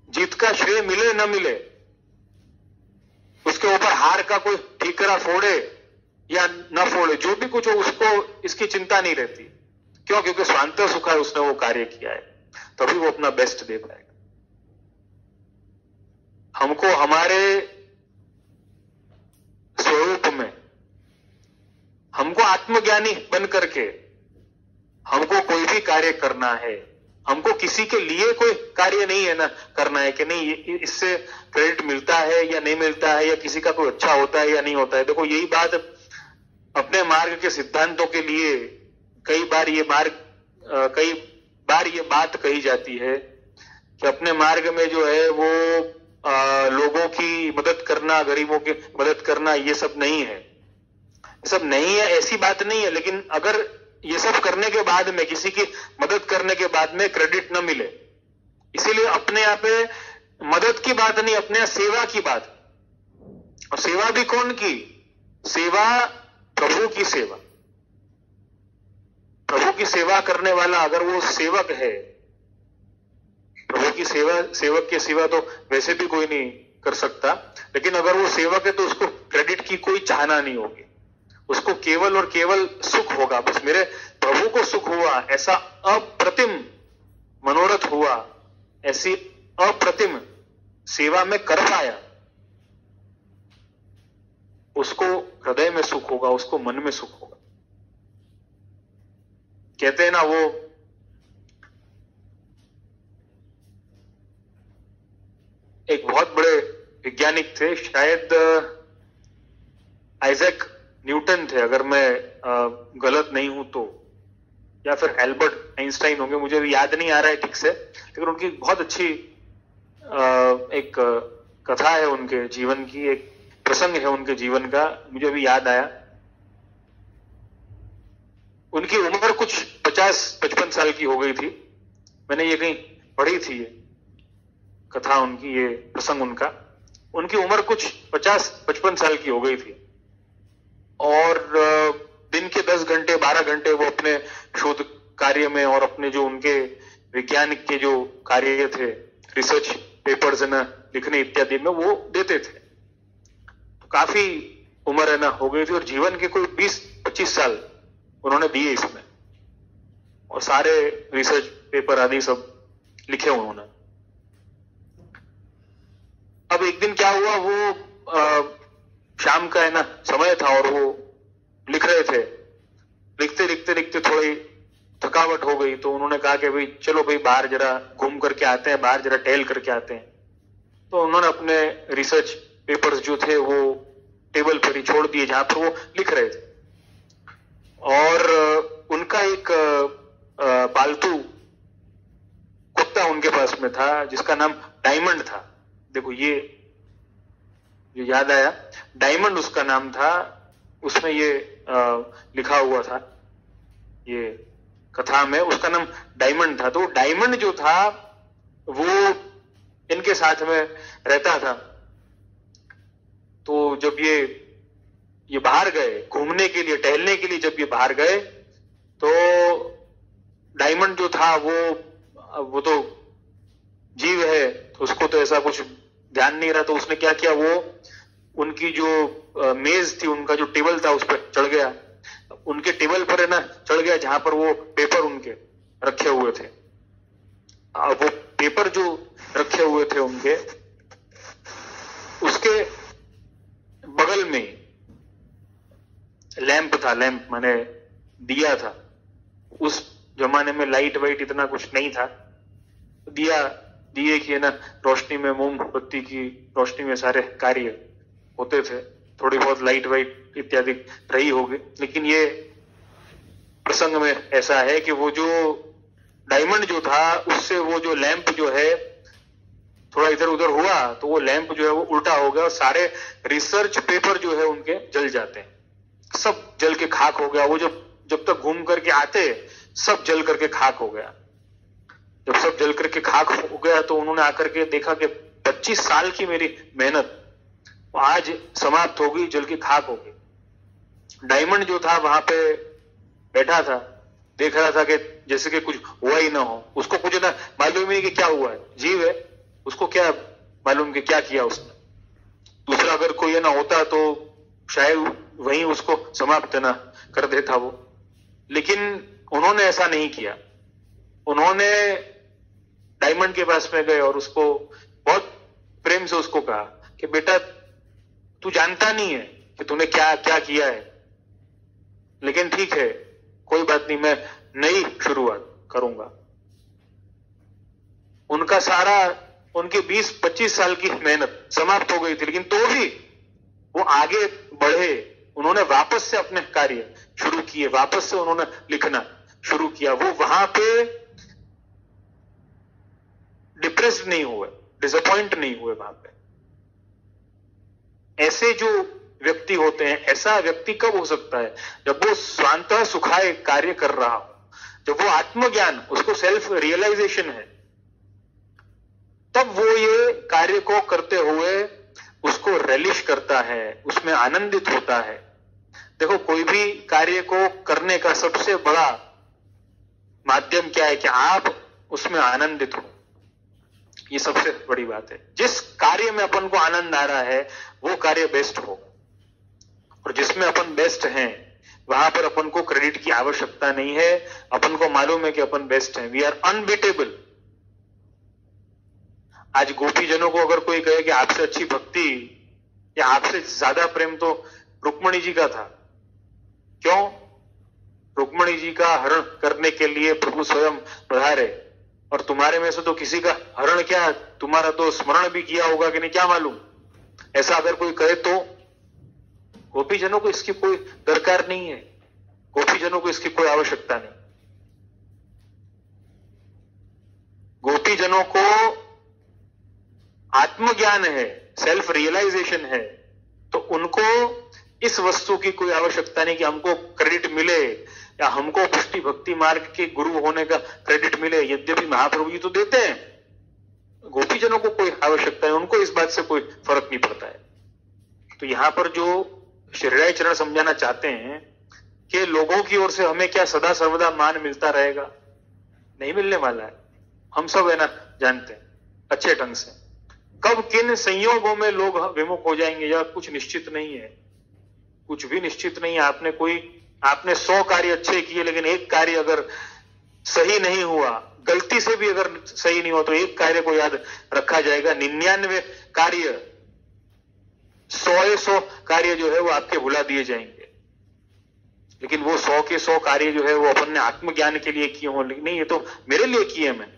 जीत का श्रेय मिले न मिले, उसके ऊपर हार का कोई ठीकरा फोड़े या न फोड़े, जो भी कुछ हो उसको इसकी चिंता नहीं रहती। क्यों? क्योंकि स्वांत सुखा है, उसने वो कार्य किया है, तभी वो अपना बेस्ट दे पाएगा। हमको हमारे स्वरूप में, हमको आत्मज्ञानी बन करके हमको कोई भी कार्य करना है, हमको किसी के लिए कोई कार्य नहीं है ना करना है कि नहीं इससे क्रेडिट मिलता है या नहीं मिलता है, या किसी का कोई अच्छा होता है या नहीं होता है। देखो यही बात अपने मार्ग के सिद्धांतों के लिए कई बार ये बात कही जाती है कि अपने मार्ग में जो है वो लोगों की मदद करना, गरीबों की मदद करना, ये सब नहीं है, सब नहीं है, ऐसी बात नहीं है। लेकिन अगर ये सब करने के बाद में, किसी की मदद करने के बाद में क्रेडिट न मिले, इसीलिए अपने यहाँ पे मदद की बात नहीं, अपने यहाँ सेवा की बात। और सेवा भी कौन की? सेवा प्रभु की सेवा। प्रभु की सेवा करने वाला अगर वो सेवक है, प्रभु की सेवा, सेवक के सिवा तो वैसे भी कोई नहीं कर सकता, लेकिन अगर वो सेवक है तो उसको क्रेडिट की कोई चाहना नहीं होगी, उसको केवल और केवल सुख होगा। बस मेरे प्रभु को सुख हुआ, ऐसा अप्रतिम मनोरथ हुआ, ऐसी अप्रतिम सेवा में कर पाया, उसको हृदय में सुख होगा, उसको मन में सुख होगा। कहते हैं ना, वो एक बहुत बड़े वैज्ञानिक थे, शायद आइजैक न्यूटन थे अगर मैं गलत नहीं हूं तो, या फिर एल्बर्ट आइंस्टाइन होंगे, मुझे भी याद नहीं आ रहा है ठीक से, लेकिन उनकी बहुत अच्छी एक कथा है उनके जीवन की, एक प्रसंग है उनके जीवन का, मुझे भी याद आया। उनकी उम्र कुछ 50-55 साल की हो गई थी, मैंने ये कहीं पढ़ी थी, ये कथा उनकी, ये प्रसंग उनका। उनकी उम्र कुछ 50-55 साल की हो गई थी और दिन के 10 घंटे 12 घंटे वो अपने शोध कार्य में और अपने जो उनके वैज्ञानिक के जो कार्य थे, रिसर्च पेपर्स है ना लिखने इत्यादि में, वो देते थे। तो काफी उम्र है ना हो गई थी और जीवन के कोई 20-25 साल उन्होंने दिए इसमें, और सारे रिसर्च पेपर आदि सब लिखे उन्होंने। अब एक दिन क्या हुआ, वो शाम का है ना समय था और वो लिख रहे थे, लिखते लिखते लिखते थोड़ी थकावट हो गई, तो उन्होंने कहा कि भाई चलो भाई बाहर जरा घूम करके आते हैं, बाहर जरा टहल करके आते हैं। तो उन्होंने अपने रिसर्च पेपर्स जो थे वो टेबल पर ही छोड़ दिए जहां पर वो लिख रहे थे, और उनका एक पालतू कुत्ता उनके पास में था जिसका नाम डायमंड था। देखो ये जो याद आया, डायमंड उसका नाम था, उसमें ये लिखा हुआ था ये कथा में, उसका नाम डायमंड था। तो डायमंड जो था वो इनके साथ में रहता था। तो जब ये बाहर गए घूमने के लिए, टहलने के लिए, जब ये बाहर गए तो डायमंड जो था वो तो जीव है, तो उसको तो ऐसा कुछ ध्यान नहीं रहा, तो उसने क्या किया, वो उनकी जो मेज थी, उनका जो टेबल था उस पर चढ़ गया, उनके टेबल पर है ना चढ़ गया जहां पर वो पेपर उनके रखे हुए थे। अब वो पेपर जो रखे हुए थे उनके, उसके बगल में लैंप था, लैंप माने दिया था। उस जमाने में लाइट वाइट इतना कुछ नहीं था, दिए की है ना रोशनी में, मोमबत्ती की रोशनी में सारे कार्य होते थे, थोड़ी बहुत लाइट वाइट इत्यादि रही होगी। लेकिन ये प्रसंग में ऐसा है कि वो जो डायमंड जो था, उससे वो जो लैंप जो है थोड़ा इधर उधर हुआ, तो वो लैंप जो है वो उल्टा हो गया और सारे रिसर्च पेपर जो है उनके जल जाते हैं, सब जल के खाक हो गया। वो जब तक घूम करके आते सब जल करके खाक हो गया। जब सब जल करके खाक हो गया तो उन्होंने आकर के देखा कि 25 साल की मेरी मेहनत आज समाप्त हो गई, जल के खाक हो गई। डायमंड जो था वहां पे बैठा था, देख रहा था कि जैसे कि कुछ हुआ ही ना हो, उसको कुछ ना मालूम ही नहीं कि क्या हुआ है, जीव है, उसको क्या मालूम कि क्या किया उसने। दूसरा अगर कोई ना होता तो शायद वहीं उसको समाप्त ना कर देता वो, लेकिन उन्होंने ऐसा नहीं किया। उन्होंने डायमंड के पास में गए और उसको बहुत प्रेम से उसको कहा कि बेटा तू जानता नहीं है कि तूने क्या क्या किया है, लेकिन ठीक है कोई बात नहीं, मैं नई शुरुआत करूंगा। उनका सारा, उनकी 20-25 साल की मेहनत समाप्त हो गई थी, लेकिन तो भी वो आगे बढ़े। उन्होंने वापस से अपने कार्य शुरू किए, वापस से उन्होंने लिखना शुरू किया। वो वहां पे डिप्रेस्ड नहीं हुए, डिसअपॉइंट नहीं हुए वहां पे। ऐसे जो व्यक्ति होते हैं, ऐसा व्यक्ति कब हो सकता है? जब वो स्वांतः सुखाय कार्य कर रहा हो, जब वो आत्मज्ञान, उसको सेल्फ रियलाइजेशन है, तब वो ये कार्य को करते हुए उसको रेलिश करता है, उसमें आनंदित होता है। देखो, कोई भी कार्य को करने का सबसे बड़ा माध्यम क्या है? कि आप उसमें आनंदित हो। ये सबसे बड़ी बात है। जिस कार्य में अपन को आनंद आ रहा है वो कार्य बेस्ट हो, और जिसमें अपन बेस्ट हैं वहां पर अपन को क्रेडिट की आवश्यकता नहीं है। अपन को मालूम है कि अपन बेस्ट हैं, वी आर अनबीटेबल। आज गोपीजनों को अगर कोई कहे कि आपसे अच्छी भक्ति या आपसे ज्यादा प्रेम तो रुक्मणी जी का था, क्यों? रुक्मणी जी का हरण करने के लिए प्रभु स्वयं पधारे, और तुम्हारे में से तो किसी का हरण क्या, तुम्हारा तो स्मरण भी किया होगा कि नहीं, क्या मालूम। ऐसा अगर कोई कहे तो गोपीजनों को इसकी कोई दरकार नहीं है, गोपीजनों को इसकी कोई आवश्यकता नहीं। गोपीजनों को आत्मज्ञान है, सेल्फ रियलाइजेशन है, तो उनको इस वस्तु की कोई आवश्यकता नहीं कि हमको क्रेडिट मिले या हमको पुष्टि भक्ति मार्ग के गुरु होने का क्रेडिट मिले। यद्यपि महाप्रभु जी तो देते हैं, गोपीजनों को कोई आवश्यकता है, उनको इस बात से कोई फर्क नहीं पड़ता है। तो यहां पर जो श्रीराय चरण समझाना चाहते हैं कि लोगों की ओर से हमें क्या सदा सर्वदा मान मिलता रहेगा? नहीं मिलने वाला है। हम सब है ना जानते हैं अच्छे ढंग से कब किन संयोगों में लोग विमुख हो जाएंगे, या कुछ निश्चित नहीं है, कुछ भी निश्चित नहीं है। आपने 100 कार्य अच्छे किए, लेकिन एक कार्य अगर सही नहीं हुआ, गलती से भी अगर सही नहीं हुआ, तो एक कार्य को याद रखा जाएगा। 99 कार्य, 100 कार्य जो है वो आपके भुला दिए जाएंगे, लेकिन वो 100 के 100 कार्य जो है वो अपन ने आत्मज्ञान के लिए किए हो। नहीं, ये तो मेरे लिए किए, मैं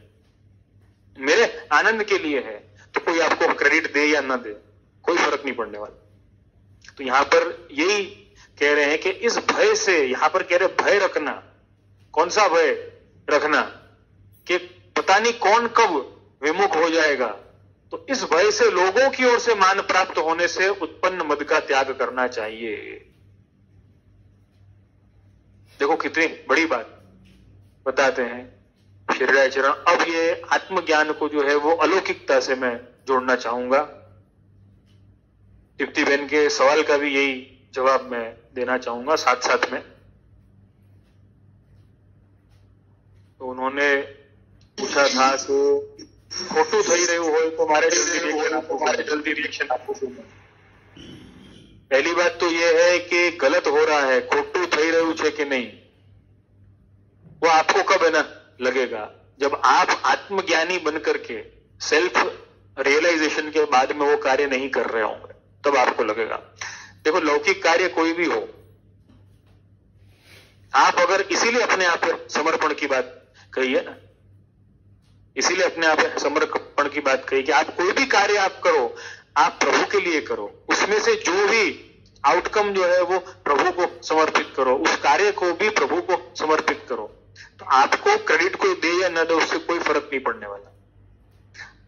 मेरे आनंद के लिए है, तो कोई आपको क्रेडिट दे या ना दे, कोई फर्क नहीं पड़ने वाला। तो यहां पर यही कह रहे हैं कि इस भय से, यहां पर कह रहे भय रखना। कौन सा भय रखना? कि पता नहीं कौन कब विमुख हो जाएगा। तो इस भय से, लोगों की ओर से मान प्राप्त होने से उत्पन्न मद का त्याग करना चाहिए। देखो कितनी बड़ी बात बताते हैं श्रीराय चरण। अब ये आत्मज्ञान को जो है वो अलौकिकता से मैं जोड़ना चाहूंगा। दीप्ति बहन के सवाल का भी यही जवाब मैं देना चाहूंगा साथ साथ में। तो उन्होंने पूछा था कि खोटू थई रह्યું હોય तो मारे जल्दी रिएक्शन आपको दूंगा। पहली बात तो यह है कि गलत हो रहा है, खोटू थई रह्યું છે कि नहीं, वो आपको कब है ना लगेगा? जब आप आत्मज्ञानी बनकर के सेल्फ रियलाइजेशन के बाद में वो कार्य नहीं कर रहे होंगे, तब आपको लगेगा। देखो, लौकिक कार्य कोई भी हो, आप अगर इसीलिए अपने आप समर्पण की बात कही है ना, इसीलिए अपने आप समर्पण की बात कही कि आप कोई भी कार्य आप करो, आप प्रभु के लिए करो, उसमें से जो भी आउटकम जो है वो प्रभु को समर्पित करो, उस कार्य को भी प्रभु को समर्पित करो। तो आपको क्रेडिट कोई दे या न दे, उससे कोई फर्क नहीं पड़ने वाला।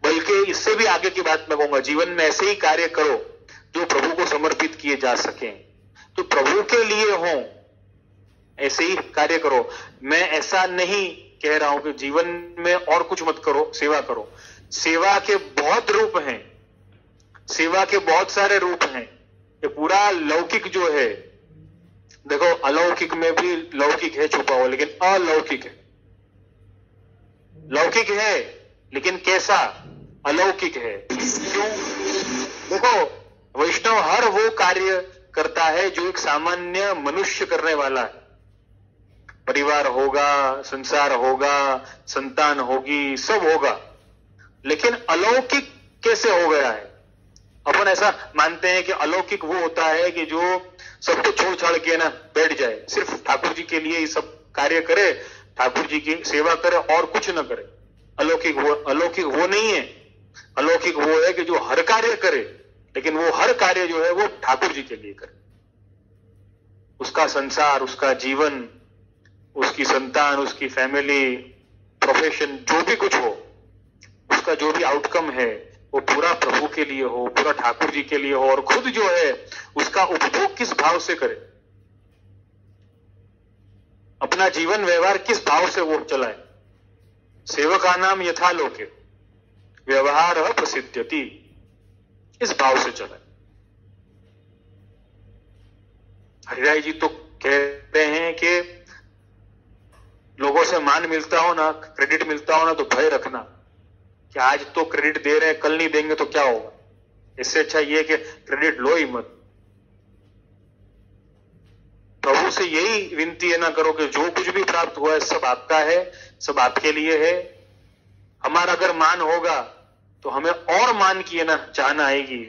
बल्कि इससे भी आगे की बात मैं कहूंगा, जीवन में ऐसे ही कार्य करो जो प्रभु को समर्पित किए जा सके, तो प्रभु के लिए हो, ऐसे ही कार्य करो। मैं ऐसा नहीं कह रहा हूं कि जीवन में और कुछ मत करो, सेवा करो। सेवा के बहुत रूप हैं, सेवा के बहुत सारे रूप हैं। ये पूरा लौकिक जो है, देखो अलौकिक में भी लौकिक है छुपा हुआ, लेकिन अलौकिक है। लौकिक है लेकिन कैसा? अलौकिक है। क्यों? देखो, वैष्णव हर वो कार्य करता है जो एक सामान्य मनुष्य करने वाला है। परिवार होगा, संसार होगा, संतान होगी, सब होगा, लेकिन अलौकिक कैसे हो गया है? अपन ऐसा मानते हैं कि अलौकिक वो होता है कि जो सबको छोड़ छाड़ के ना बैठ जाए, सिर्फ ठाकुर जी के लिए ये सब कार्य करे, ठाकुर जी की सेवा करे और कुछ न करे। अलौकिक वो नहीं है। अलौकिक वो है कि जो हर कार्य करे, लेकिन वो हर कार्य जो है वो ठाकुर जी के लिए करे। उसका संसार, उसका जीवन, उसकी संतान, उसकी फैमिली, प्रोफेशन, जो भी कुछ हो, उसका जो भी आउटकम है वो पूरा प्रभु के लिए हो, पूरा ठाकुर जी के लिए हो, और खुद जो है उसका उपभोग किस भाव से करे, अपना जीवन व्यवहार किस भाव से वो चलाए। सेवका नाम यथा लोके व्यवहार प्रसिद्ध्यति, इस भाव से चलाए। हरिराय जी तो कहते हैं कि लोगों से मान मिलता हो ना, क्रेडिट मिलता हो ना, तो भय रखना कि आज तो क्रेडिट दे रहे हैं, कल नहीं देंगे तो क्या होगा। इससे अच्छा ये कि क्रेडिट लो ही मत। प्रभु से यही विनती है ना करो कि जो कुछ भी प्राप्त हुआ है सब आपका है, सब आपके लिए है। हमारा अगर मान होगा तो हमें और मान की है ना चाहना आएगी,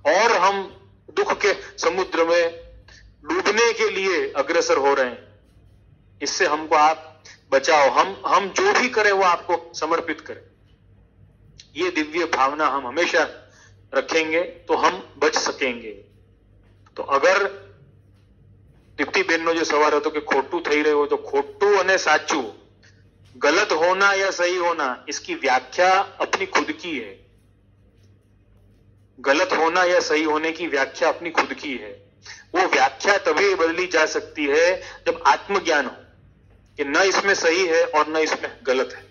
और हम दुख के समुद्र में डूबने के लिए अग्रसर हो रहे हैं। इससे हमको आप बचाओ। हम जो भी करें वो आपको समर्पित करें। ये दिव्य भावना हम हमेशा रखेंगे तो हम बच सकेंगे। तो अगर दीप्ति बेनનો जो सवाल હતો कि खोटू થઈ રહ્યો तो खोटू અને साचू, गलत होना या सही होना, इसकी व्याख्या अपनी खुद की है। गलत होना या सही होने की व्याख्या अपनी खुद की है। वो व्याख्या तभी बदली जा सकती है जब आत्मज्ञान हो कि न इसमें सही है और न इसमें गलत है।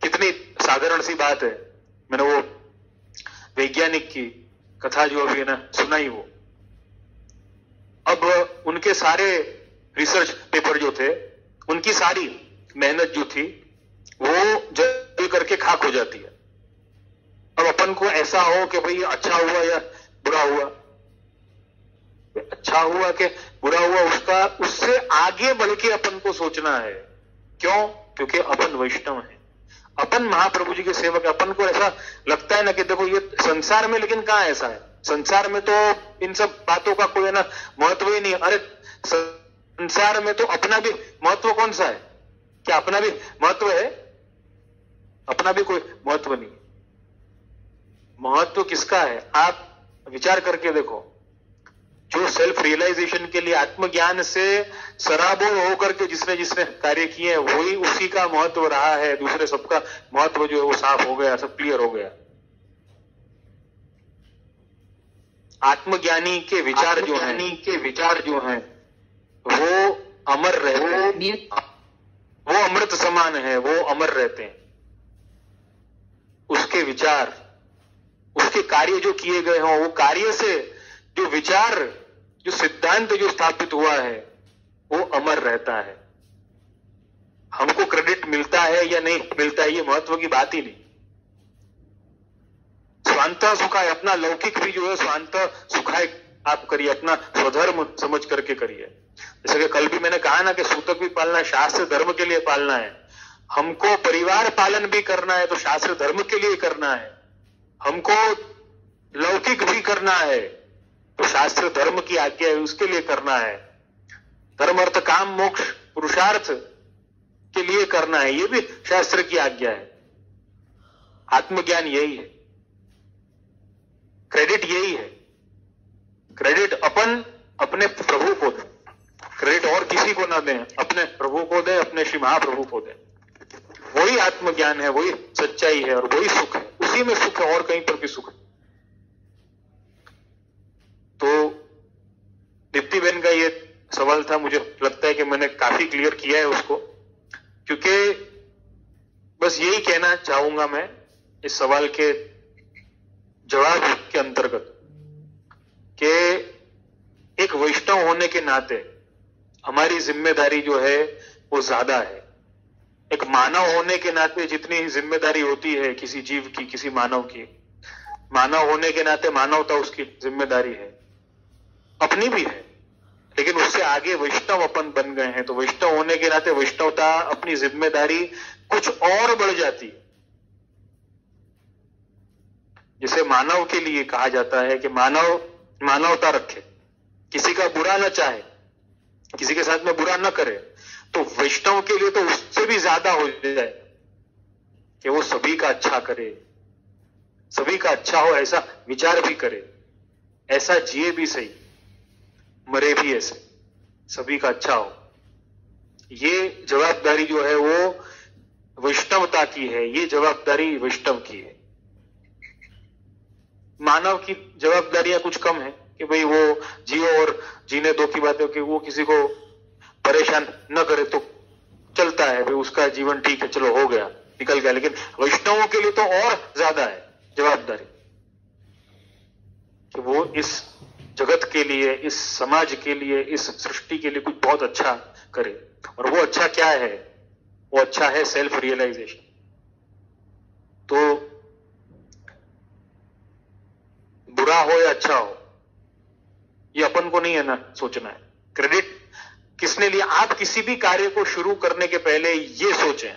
कितनी साधारण सी बात है। मैंने वो वैज्ञानिक की कथा जो अभी है ना सुनाई, वो अब उनके सारे रिसर्च पेपर जो थे, उनकी सारी मेहनत जो थी वो जल करके खाक हो जाती है। अब अपन को ऐसा हो कि भाई अच्छा हुआ या बुरा हुआ, अच्छा हुआ कि बुरा हुआ, उससे आगे बढ़ के अपन को सोचना है। क्यों? क्योंकि अपन वैष्णव है, अपन महाप्रभु जी के सेवक है। अपन को ऐसा लगता है ना कि देखो ये संसार में, लेकिन कहां ऐसा है, संसार में तो इन सब बातों का कोई ना महत्व ही नहीं। अरे संसार में तो अपना भी महत्व कौन सा है? क्या अपना भी महत्व है? अपना भी कोई महत्व नहीं। महत्व किसका है? आप विचार करके देखो। जो सेल्फ रियलाइजेशन के लिए आत्मज्ञान से सराबोर होकर के जिसने जिसने कार्य किए हैं वही उसी का महत्व रहा है। दूसरे सबका महत्व जो है वो साफ हो गया, सब क्लियर हो गया। आत्मज्ञानी के विचार जो हैं वो अमर रहते हैं, वो अमृत समान है, वो अमर रहते हैं। उसके विचार, उसके कार्य जो किए गए हों, वो कार्य से जो विचार, जो सिद्धांत जो स्थापित हुआ है वो अमर रहता है। हमको क्रेडिट मिलता है या नहीं मिलता है ये महत्व की बात ही नहीं। स्वांत सुखाय, अपना लौकिक भी जो है स्वांत सुखाय आप करिए, अपना स्वधर्म समझ करके करिए। जैसे कि कल भी मैंने कहा ना कि सूतक भी पालना है, शास्त्र धर्म के लिए पालना है। हमको परिवार पालन भी करना है तो शास्त्र धर्म के लिए करना है। हमको लौकिक भी करना है तो शास्त्र धर्म की आज्ञा है उसके लिए करना है। धर्म अर्थ काम मोक्ष पुरुषार्थ के लिए करना है, ये भी शास्त्र की आज्ञा है। आत्मज्ञान यही है, क्रेडिट यही है। क्रेडिट अपन अपने प्रभु को दें, क्रेडिट और किसी को ना दें, अपने प्रभु को दें, अपने श्री महाप्रभु को दें। वही आत्मज्ञान है, वही सच्चाई है और वही सुख है। उसी में सुख है और कहीं पर भी सुख है। तो दीप्ति बहन का ये सवाल था, मुझे लगता है कि मैंने काफी क्लियर किया है उसको, क्योंकि बस यही कहना चाहूंगा मैं इस सवाल के जवाब के अंतर्गत कि एक वैष्णव होने के नाते हमारी जिम्मेदारी जो है वो ज्यादा है। एक मानव होने के नाते जितनी जिम्मेदारी होती है किसी जीव की, किसी मानव की, मानव होने के नाते मानवता उसकी जिम्मेदारी है, अपनी भी है। लेकिन उससे आगे वैष्णव अपन बन गए हैं तो वैष्णव होने के नाते वैष्णवता, अपनी जिम्मेदारी कुछ और बढ़ जाती है। जिसे मानव के लिए कहा जाता है कि मानव मानवता रखे, किसी का बुरा न चाहे, किसी के साथ में बुरा न करे, तो वैष्णव के लिए तो उससे भी ज्यादा हो जाए कि वो सभी का अच्छा करे, सभी का अच्छा हो ऐसा विचार भी करे, ऐसा जिए भी सही, मरे भी ऐसे, सभी का अच्छा हो। ये जवाबदारी जो है वो वैष्णवता की है, ये जवाबदारी वैष्णव की है। मानव की जवाबदारियां कुछ कम है कि भाई वो जियो और जीने दो की बात है कि वो किसी को परेशान न करे तो चलता है, भाई उसका जीवन ठीक है, चलो हो गया, निकल गया। लेकिन वैष्णवों के लिए तो और ज्यादा है जवाबदारी कि वो इस जगत के लिए, इस समाज के लिए, इस सृष्टि के लिए कुछ बहुत अच्छा करे। और वो अच्छा क्या है? वो अच्छा है सेल्फ रियलाइजेशन। तो बुरा हो या अच्छा हो, ये अपन को नहीं है ना सोचना है। क्रेडिट किसने लिया? आप किसी भी कार्य को शुरू करने के पहले ये सोचें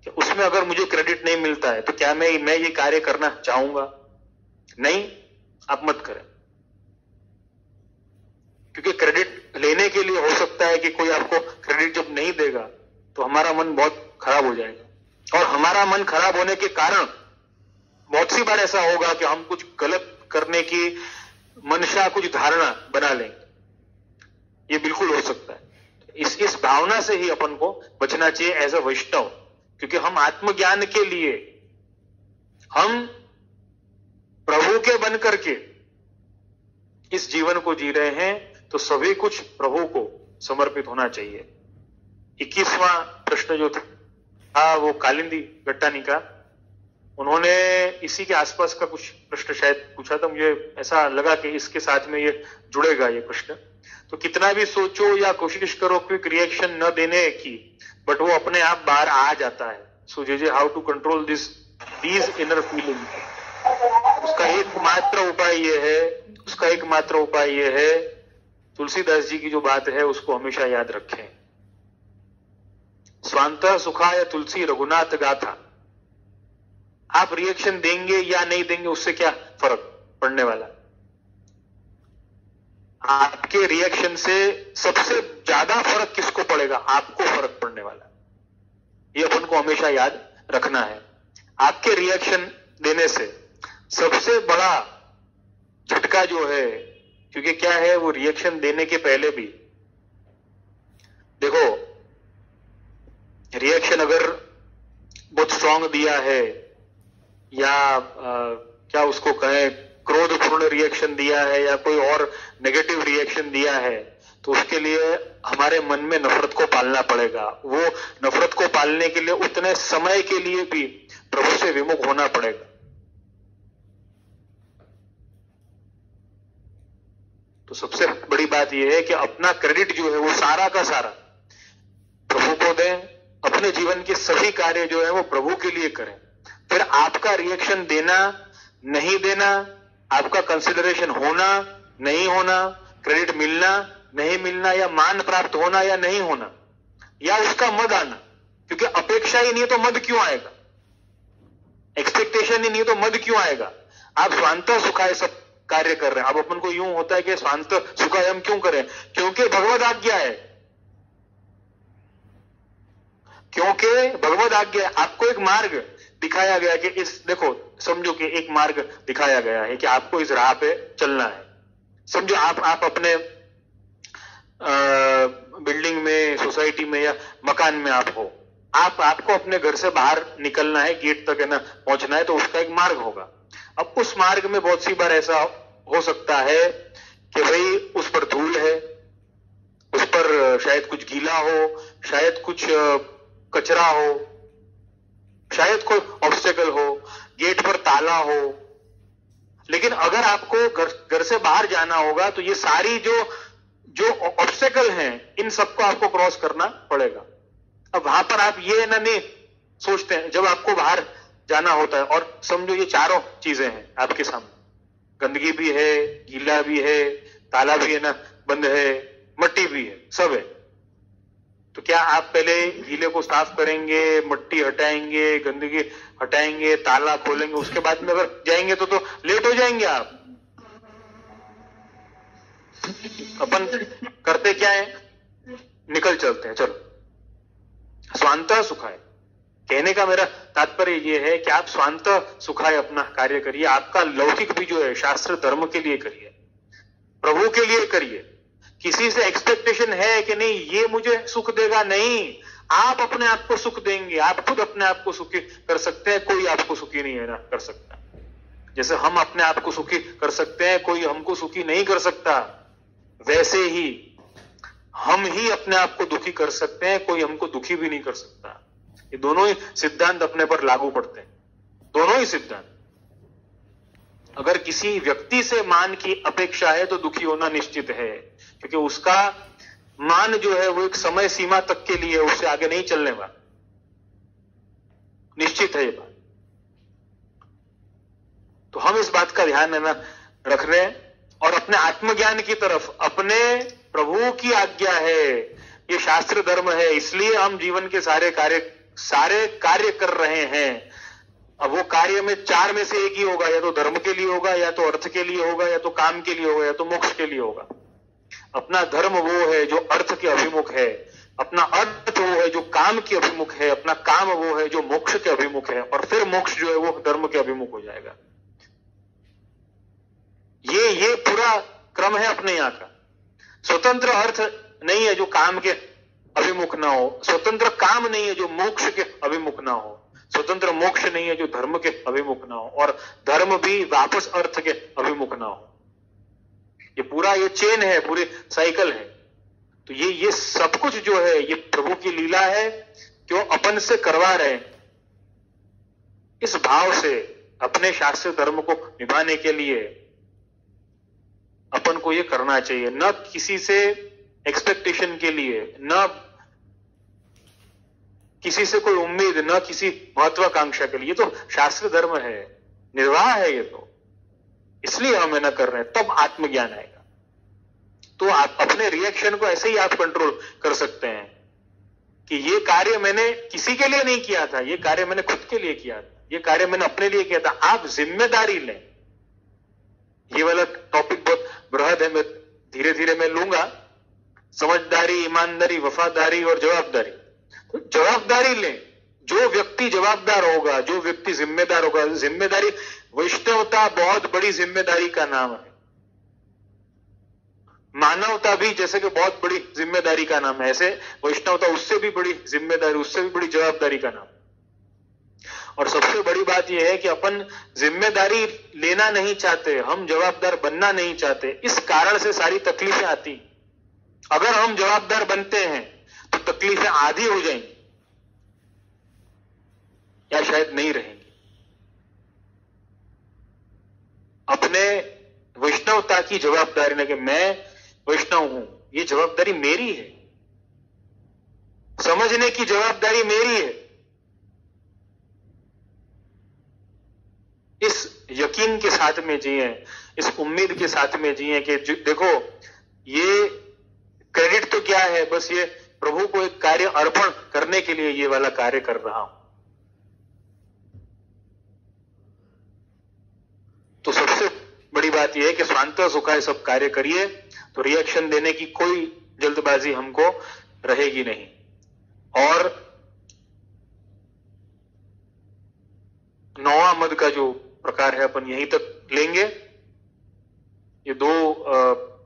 कि उसमें अगर मुझे क्रेडिट नहीं मिलता है तो क्या मैं ये कार्य करना चाहूंगा? नहीं, आप मत करें। क्योंकि क्रेडिट लेने के लिए हो सकता है कि कोई आपको क्रेडिट जब नहीं देगा तो हमारा मन बहुत खराब हो जाएगा। और हमारा मन खराब होने के कारण बहुत सी बार ऐसा होगा कि हम कुछ गलत करने की मंशा, कुछ धारणा बना लेंगे। ये बिल्कुल हो सकता है। इस भावना से ही अपन को बचना चाहिए एज अ वैष्णव। क्योंकि हम आत्मज्ञान के लिए, हम प्रभु के बन करके इस जीवन को जी रहे हैं, तो सभी कुछ प्रभु को समर्पित होना चाहिए। 21वां प्रश्न जो था वो कालिंदी गट्टानी का, उन्होंने इसी के आसपास का कुछ प्रश्न शायद पूछा था। मुझे ऐसा लगा कि इसके साथ में ये जुड़ेगा ये प्रश्न। तो कितना भी सोचो या कोशिश करो क्विक रिएक्शन न देने की, बट वो अपने आप बाहर आ जाता है। सो जे how to control these inner feeling. उसका एकमात्र उपाय ये है, तुलसीदास जी की जो बात है उसको हमेशा याद रखें। स्वांतः सुखाय तुलसी रघुनाथ गाथा। आप रिएक्शन देंगे या नहीं देंगे उससे क्या फर्क पड़ने वाला? आपके रिएक्शन से सबसे ज्यादा फर्क किसको पड़ेगा? आपको फर्क पड़ने वाला। ये अपन को हमेशा याद रखना है। आपके रिएक्शन देने से सबसे बड़ा झटका जो है, क्योंकि क्या है, वो रिएक्शन देने के पहले भी देखो, रिएक्शन अगर बहुत स्ट्रांग दिया है या क्या उसको कहें, क्रोधपूर्ण रिएक्शन दिया है या कोई और नेगेटिव रिएक्शन दिया है, तो उसके लिए हमारे मन में नफरत को पालना पड़ेगा। वो नफरत को पालने के लिए उतने समय के लिए भी प्रभु से विमुख होना पड़ेगा। तो सबसे बड़ी बात यह है कि अपना क्रेडिट जो है वो सारा का सारा प्रभु को दें। अपने जीवन के सभी कार्य जो है वो प्रभु के लिए करें। फिर आपका रिएक्शन देना, नहीं देना, आपका कंसिडरेशन होना, नहीं होना, क्रेडिट मिलना, नहीं मिलना, या मान प्राप्त होना या नहीं होना, या उसका मद आना। क्योंकि अपेक्षा ही नहीं है तो मद क्यों आएगा? एक्सपेक्टेशन ही नहीं है तो मद क्यों आएगा? आप स्वांत सुखाय सब कार्य कर रहे हैं। अब अपन को यूं होता है कि स्वांत सुखाय हम क्यों करें? क्योंकि भगवद आज्ञा है। क्योंकि भगवद आज्ञा है। आपको एक मार्ग दिखाया गया कि देखो, समझो कि एक मार्ग दिखाया गया है कि आपको इस राह पे चलना है। समझो आप अपने बिल्डिंग में, सोसाइटी में या मकान में आप हो, आपको अपने घर से बाहर निकलना है, गेट तक है ना पहुंचना है, तो उसका एक मार्ग होगा। अब उस मार्ग में बहुत सी बार ऐसा हो सकता है कि भाई उस पर धूल है, उस पर शायद कुछ गीला हो, शायद कुछ कचरा हो, शायद कोई ऑब्स्टेकल हो, गेट पर ताला हो। लेकिन अगर आपको घर से बाहर जाना होगा तो ये सारी जो ऑब्स्टेकल हैं, इन सबको आपको क्रॉस करना पड़ेगा। अब वहां पर आप ये ना नहीं सोचते हैं जब आपको बाहर जाना होता है, और समझो ये चारों चीजें हैं आपके सामने, गंदगी भी है, गीला भी है, ताला भी है ना बंद है, मट्टी भी है, सब है। तो क्या आप पहले गीले को साफ करेंगे, मट्टी हटाएंगे, गंदगी हटाएंगे, ताला खोलेंगे, उसके बाद में अगर जाएंगे तो लेट हो जाएंगे आप। अपन करते क्या है, निकल चलते हैं, चलो स्वांतः सुखाय। कहने का मेरा तात्पर्य यह है कि आप स्वांतः सुखाय अपना कार्य करिए। आपका लौकिक भी जो है शास्त्र धर्म के लिए करिए, प्रभु के लिए करिए। किसी से एक्सपेक्टेशन है कि नहीं ये मुझे सुख देगा, नहीं, आप अपने आप को सुख देंगे। आप खुद अपने आप को सुखी कर सकते हैं, कोई आपको सुखी नहीं है ना कर सकता। जैसे हम अपने आप को सुखी कर सकते हैं, कोई हमको सुखी नहीं कर सकता, वैसे ही हम ही अपने आप को दुखी कर सकते हैं, कोई हमको दुखी भी नहीं कर सकता। ये दोनों ही सिद्धांत अपने पर लागू पड़ते हैं, दोनों ही सिद्धांत। अगर किसी व्यक्ति से मान की अपेक्षा है तो दुखी होना निश्चित है, क्योंकि उसका मान जो है वो एक समय सीमा तक के लिए, उससे आगे नहीं चलने वाला, निश्चित है ये बात। तो हम इस बात का ध्यान रख रहे हैं और अपने आत्मज्ञान की तरफ, अपने प्रभु की आज्ञा है, ये शास्त्र धर्म है, इसलिए हम जीवन के सारे कार्य कर रहे हैं। अब वो कार्य में चार में से एक ही होगा, या तो धर्म के लिए होगा, या तो अर्थ के लिए होगा, या तो काम के लिए होगा, या तो मोक्ष के लिए होगा। अपना धर्म वो है जो अर्थ के अभिमुख है, अपना अर्थ वो है जो काम के अभिमुख है, अपना काम वो है जो मोक्ष के अभिमुख है, और फिर मोक्ष जो है वो धर्म के अभिमुख हो जाएगा। ये पूरा क्रम है अपने यहां का। स्वतंत्र अर्थ नहीं है जो काम के अभिमुख ना हो, स्वतंत्र काम नहीं है जो मोक्ष के अभिमुख ना हो, स्वतंत्र मोक्ष नहीं है जो धर्म के अभिमुख ना हो, और धर्म भी वापस अर्थ के अभिमुख ना हो। ये पूरा ये चेन है, पूरी साइकिल है। तो ये सब कुछ जो है ये प्रभु की लीला है, जो अपन से करवा रहे हैं। इस भाव से अपने शास्त्र धर्म को निभाने के लिए अपन को ये करना चाहिए, न किसी से एक्सपेक्टेशन के लिए, न किसी से कोई उम्मीद, न किसी महत्वाकांक्षा के लिए। तो शास्त्र धर्म है, निर्वाह है ये, तो इसलिए हम न कर रहे हैं, तब आत्मज्ञान आएगा। तो आप अपने रिएक्शन को ऐसे ही आप कंट्रोल कर सकते हैं कि ये कार्य मैंने किसी के लिए नहीं किया था, ये कार्य मैंने खुद के लिए किया था, ये कार्य मैंने अपने लिए किया था। आप जिम्मेदारी लें। ये वाला टॉपिक बहुत बृहद है, मैं धीरे धीरे मैं लूंगा। समझदारी, ईमानदारी, वफादारी और जवाबदारी। तो जवाबदारी लें। जो व्यक्ति जवाबदार होगा, जो व्यक्ति जिम्मेदार होगा, जिम्मेदारी, वैष्णवता बहुत बड़ी जिम्मेदारी का नाम है। मानवता भी जैसे कि बहुत बड़ी जिम्मेदारी का नाम है, ऐसे वैष्णवता उससे भी बड़ी जिम्मेदारी, उससे भी बड़ी जवाबदारी का नाम। और सबसे बड़ी बात यह है कि अपन जिम्मेदारी लेना नहीं चाहते, हम जवाबदार बनना नहीं चाहते, इस कारण से सारी तकलीफें आती। अगर हम जवाबदार बनते हैं तो तकलीफें आधी हो जाएंगी या शायद नहीं रहेंगी। अपने वैष्णवता की जवाबदारी न कि मैं वैष्णव हूं, ये जवाबदारी मेरी है, समझने की जवाबदारी मेरी है। इस यकीन के साथ में जिए, इस उम्मीद के साथ में जिए कि देखो ये क्रेडिट तो क्या है, बस ये प्रभु को एक कार्य अर्पण करने के लिए ये वाला कार्य कर रहा हूं। तो सबसे बड़ी बात यह है कि स्वांतः सुखाय सब कार्य करिए, तो रिएक्शन देने की कोई जल्दबाजी हमको रहेगी नहीं। और 9वां मद का जो प्रकार है अपन यहीं तक लेंगे। ये दो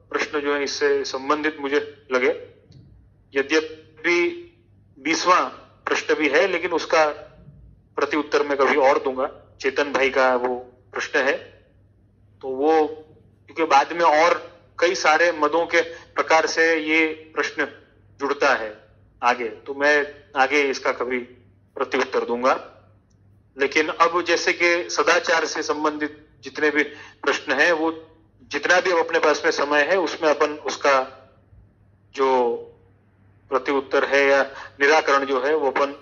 प्रश्न जो है इससे संबंधित मुझे लगे, यद्यपि 20वां प्रश्न भी है, लेकिन उसका प्रति उत्तर मैं कभी और दूंगा। चेतन भाई का वो प्रश्न है, तो वो क्योंकि बाद में और कई सारे मदों के प्रकार से ये प्रश्न जुड़ता है आगे, तो मैं आगे इसका कभी प्रति उत्तर दूंगा। लेकिन अब जैसे कि सदाचार से संबंधित जितने भी प्रश्न हैं, वो जितना भी अब अपने पास में समय है उसमें अपन उसका जो प्रति उत्तर है या निराकरण जो है वो अपन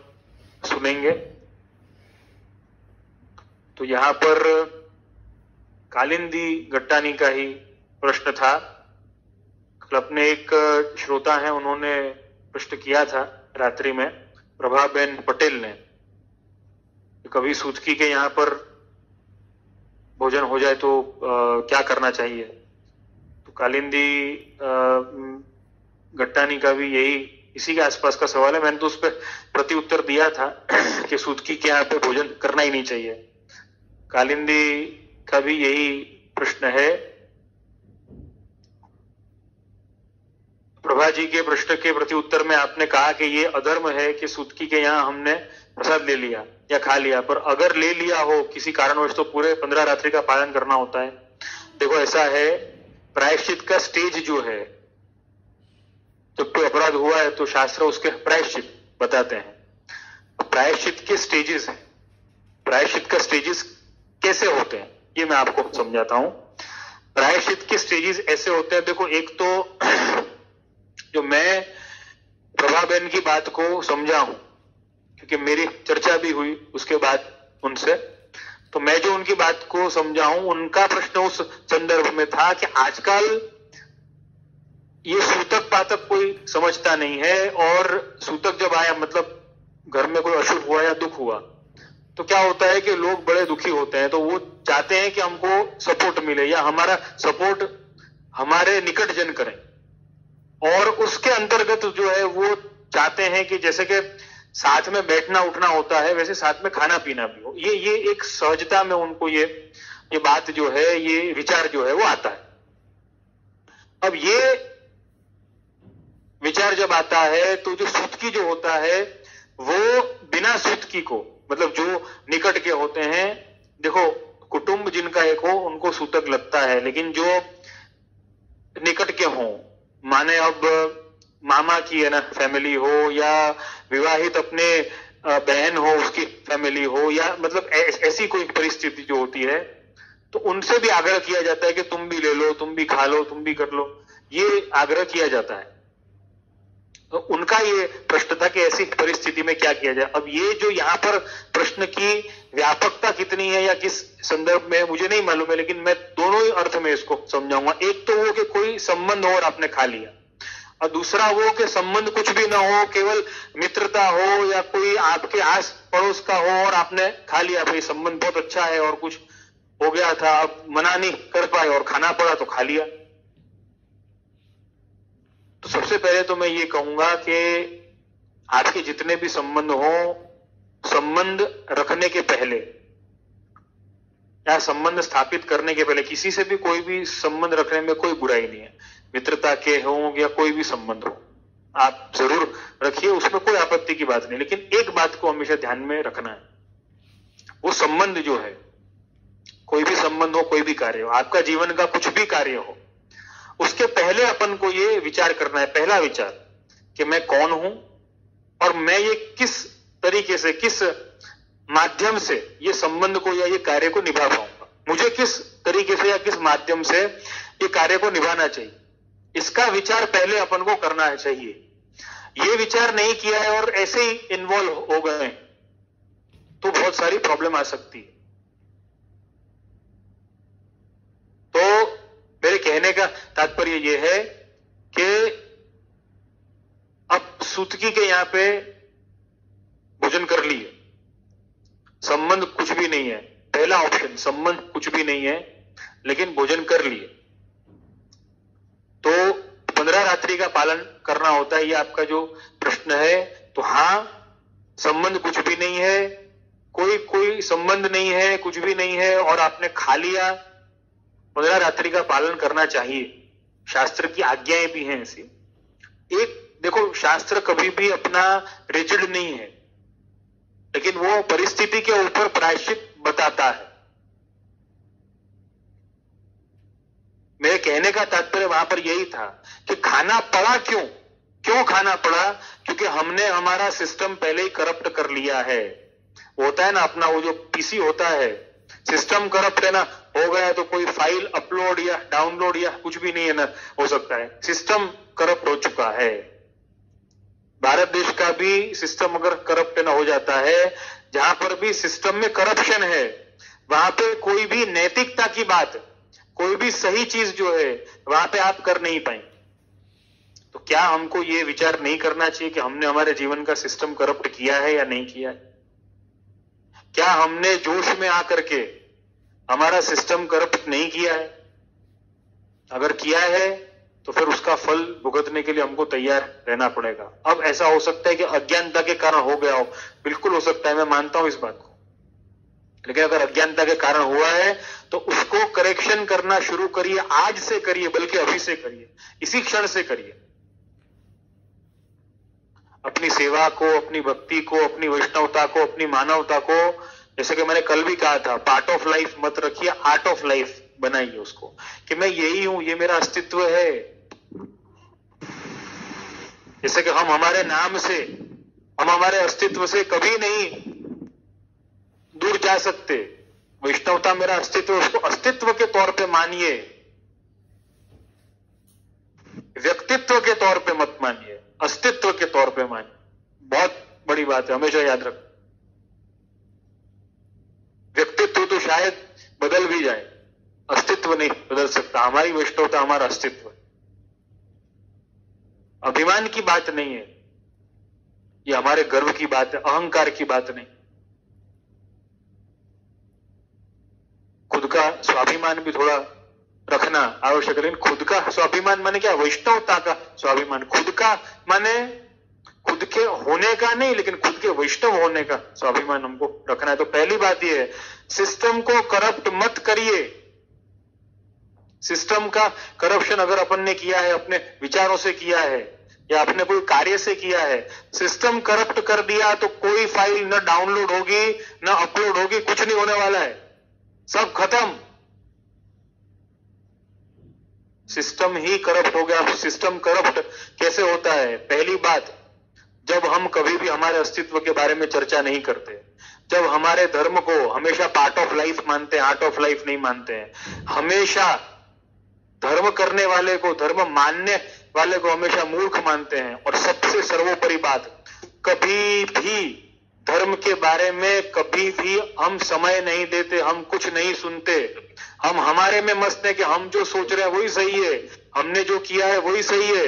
सुनेंगे। तो यहां पर कालिंदी गट्टानी का ही प्रश्न था। कल अपने एक श्रोता हैं, उन्होंने प्रश्न किया था रात्रि में, प्रभाबेन पटेल ने, कभी सूचकी के यहाँ पर भोजन हो जाए तो क्या करना चाहिए। तो कालिंदी गट्टानी का भी यही इसी के आसपास का सवाल है। मैंने तो उस पर प्रति उत्तर दिया था कि सूतकी के यहाँ पे भोजन करना ही नहीं चाहिए। कालिंदी का भी यही प्रश्न है। प्रभा जी के प्रश्न के प्रति उत्तर में आपने कहा कि ये अधर्म है कि सूतकी के यहाँ हमने प्रसाद ले लिया या खा लिया, पर अगर ले लिया हो किसी कारणवश तो पूरे 15 रात्रि का पालन करना होता है। देखो ऐसा है, प्रायश्चित का स्टेज जो है, जब कोई अपराध हुआ है तो शास्त्र उसके प्रायश्चित बताते हैं। प्रायश्चित के स्टेजेस हैं। प्रायश्चित का स्टेजेस कैसे होते हैं ये मैं आपको समझाता हूं। प्रायश्चित के स्टेजेस ऐसे होते हैं, देखो एक तो जो मैं प्रभाबेन की बात को समझा हूं, क्योंकि मेरी चर्चा भी हुई उसके बाद उनसे, तो मैं जो उनकी बात को समझा हूं, उनका प्रश्न उस संदर्भ में था कि आजकल ये सूतक पातक कोई समझता नहीं है, और सूतक जब आया मतलब घर में कोई अशुभ हुआ या दुख हुआ तो क्या होता है कि लोग बड़े दुखी होते हैं, तो वो चाहते हैं कि हमको सपोर्ट मिले या हमारा सपोर्ट हमारे निकट जन करें, और उसके अंतर्गत जो है वो चाहते हैं कि जैसे कि साथ में बैठना उठना होता है वैसे साथ में खाना पीना भी हो। ये एक सहजता में उनको ये बात जो है, ये विचार जो है वो आता है। अब ये विचार जब आता है तो जो सूतकी जो होता है वो बिना सूतकी को, मतलब जो निकट के होते हैं, देखो कुटुंब जिनका एक हो उनको सूतक लगता है, लेकिन जो निकट के हों, माने अब मामा की है ना फैमिली हो या विवाहित अपने बहन हो उसकी फैमिली हो, या मतलब ऐसी कोई परिस्थिति जो होती है, तो उनसे भी आग्रह किया जाता है कि तुम भी ले लो, तुम भी खा लो, तुम भी कर लो, ये आग्रह किया जाता है। तो उनका ये प्रश्न था कि ऐसी परिस्थिति में क्या किया जाए। अब ये जो यहाँ पर प्रश्न की व्यापकता कितनी है या किस संदर्भ में मुझे नहीं मालूम है, लेकिन मैं दोनों ही अर्थ में इसको समझाऊंगा। एक तो वो कि कोई संबंध हो और आपने खा लिया, और दूसरा वो कि संबंध कुछ भी ना हो, केवल मित्रता हो या कोई आपके आस पड़ोस का हो और आपने खा लिया, भाई संबंध बहुत अच्छा है और कुछ हो गया था, अब मना नहीं कर पाए और खाना पड़ा तो खा लिया। तो सबसे पहले तो मैं ये कहूंगा कि आपके जितने भी संबंध हो, संबंध रखने के पहले या संबंध स्थापित करने के पहले, किसी से भी कोई भी संबंध रखने में कोई बुराई नहीं है, मित्रता के हो या कोई भी संबंध हो, आप जरूर रखिए, उसमें कोई आपत्ति की बात नहीं। लेकिन एक बात को हमेशा ध्यान में रखना है, वो संबंध जो है, कोई भी संबंध हो, कोई भी कार्य हो, आपका जीवन का कुछ भी कार्य हो, उसके पहले अपन को ये विचार करना है, पहला विचार कि मैं कौन हूं और मैं ये किस तरीके से, किस माध्यम से ये संबंध को या ये कार्य को निभा पाऊंगा, मुझे किस तरीके से या किस माध्यम से ये कार्य को निभाना चाहिए, इसका विचार पहले अपन को करना चाहिए। ये विचार नहीं किया है और ऐसे ही इन्वॉल्व हो गए तो बहुत सारी प्रॉब्लम आ सकती है। तो मेरे कहने का तात्पर्य यह है कि अब सूतकी के यहां पे भोजन कर लिए, संबंध कुछ भी नहीं है, पहला ऑप्शन संबंध कुछ भी नहीं है, लेकिन भोजन कर लिए, तो 15 रात्रि का पालन करना होता है, ये आपका जो प्रश्न है। तो हां, संबंध कुछ भी नहीं है, कोई संबंध नहीं है, कुछ भी नहीं है, और आपने खा लिया, 15 रात्रि का पालन करना चाहिए, शास्त्र की आज्ञाएं भी हैं ऐसी। एक देखो, शास्त्र कभी भी अपना रिजिड नहीं है, लेकिन वो परिस्थिति के ऊपर प्रायश्चित बताता है। मेरे कहने का तात्पर्य वहां पर यही था कि खाना पड़ा क्यों खाना पड़ा, क्योंकि हमने हमारा सिस्टम पहले ही करप्ट कर लिया है। होता है ना अपना वो जो पीसी होता है, सिस्टम करप्ट है ना, हो गया तो कोई फाइल अपलोड या डाउनलोड या कुछ भी नहीं है ना हो सकता है, सिस्टम करप्ट हो चुका है। भारत देश का भी सिस्टम अगर करप्ट ना हो जाता है, जहां पर भी सिस्टम में करप्शन है, वहां पे कोई भी नैतिकता की बात, कोई भी सही चीज जो है वहां पे आप कर नहीं पाएंगे। तो क्या हमको ये विचार नहीं करना चाहिए कि हमने हमारे जीवन का सिस्टम करप्ट किया है या नहीं किया है? क्या हमने जोश में आकर के हमारा सिस्टम करप्ट नहीं किया है? अगर किया है तो फिर उसका फल भुगतने के लिए हमको तैयार रहना पड़ेगा। अब ऐसा हो सकता है कि अज्ञानता के कारण हो गया हो, बिल्कुल हो सकता है, मैं मानता हूं इस बात को, लेकिन अगर अज्ञानता के कारण हुआ है तो उसको करेक्शन करना शुरू करिए, आज से करिए, बल्कि अभी से करिए, इसी क्षण से करिए। अपनी सेवा को, अपनी भक्ति को, अपनी वैष्णवता को, अपनी मानवता को, जैसे कि मैंने कल भी कहा था, पार्ट ऑफ लाइफ मत रखिए, आर्ट ऑफ लाइफ बनाइए उसको, कि मैं यही हूं, ये मेरा अस्तित्व है। जैसे कि हम हमारे नाम से, हम हमारे अस्तित्व से कभी नहीं दूर जा सकते। वैष्णवता मेरा अस्तित्व, उसको अस्तित्व के तौर पे मानिए, व्यक्तित्व के तौर पे मत मानिए, अस्तित्व के तौर पे मानिए। बहुत बड़ी बात है, हमेशा याद रखो। व्यक्तित्व तो शायद बदल भी जाए, अस्तित्व नहीं बदल सकता। हमारी वैष्णवता हमारा अस्तित्व है, अभिमान की बात नहीं है, ये हमारे गर्व की बात है, अहंकार की बात नहीं। खुद का स्वाभिमान भी थोड़ा रखना आवश्यक है, लेकिन खुद का स्वाभिमान माने क्या? वैष्णवता का स्वाभिमान। खुद का माने खुद के होने का नहीं, लेकिन खुद के वैष्णव होने का स्वाभिमान हमको रखना है। तो पहली बात यह है, सिस्टम को करप्ट मत करिए। सिस्टम का करप्शन अगर अपन ने किया है, अपने विचारों से किया है या अपने कोई कार्य से किया है, सिस्टम करप्ट कर दिया तो कोई फाइल न डाउनलोड होगी न अपलोड होगी, कुछ नहीं होने वाला है, सब खत्म। सिस्टम ही करप्ट हो गया। सिस्टम करप्ट कैसे होता है? पहली बात, जब हम कभी भी हमारे अस्तित्व के बारे में चर्चा नहीं करते, जब हमारे धर्म को हमेशा पार्ट ऑफ लाइफ मानते हैं, आर्ट ऑफ लाइफ नहीं मानते हैं, हमेशा धर्म करने वाले को, धर्म मानने वाले को हमेशा मूर्ख मानते हैं, और सबसे सर्वोपरि बात, कभी भी धर्म के बारे में कभी भी हम समय नहीं देते, हम कुछ नहीं सुनते। हम हमारे में मस्त है कि हम जो सोच रहे हैं वही सही है, हमने जो किया है वही सही है,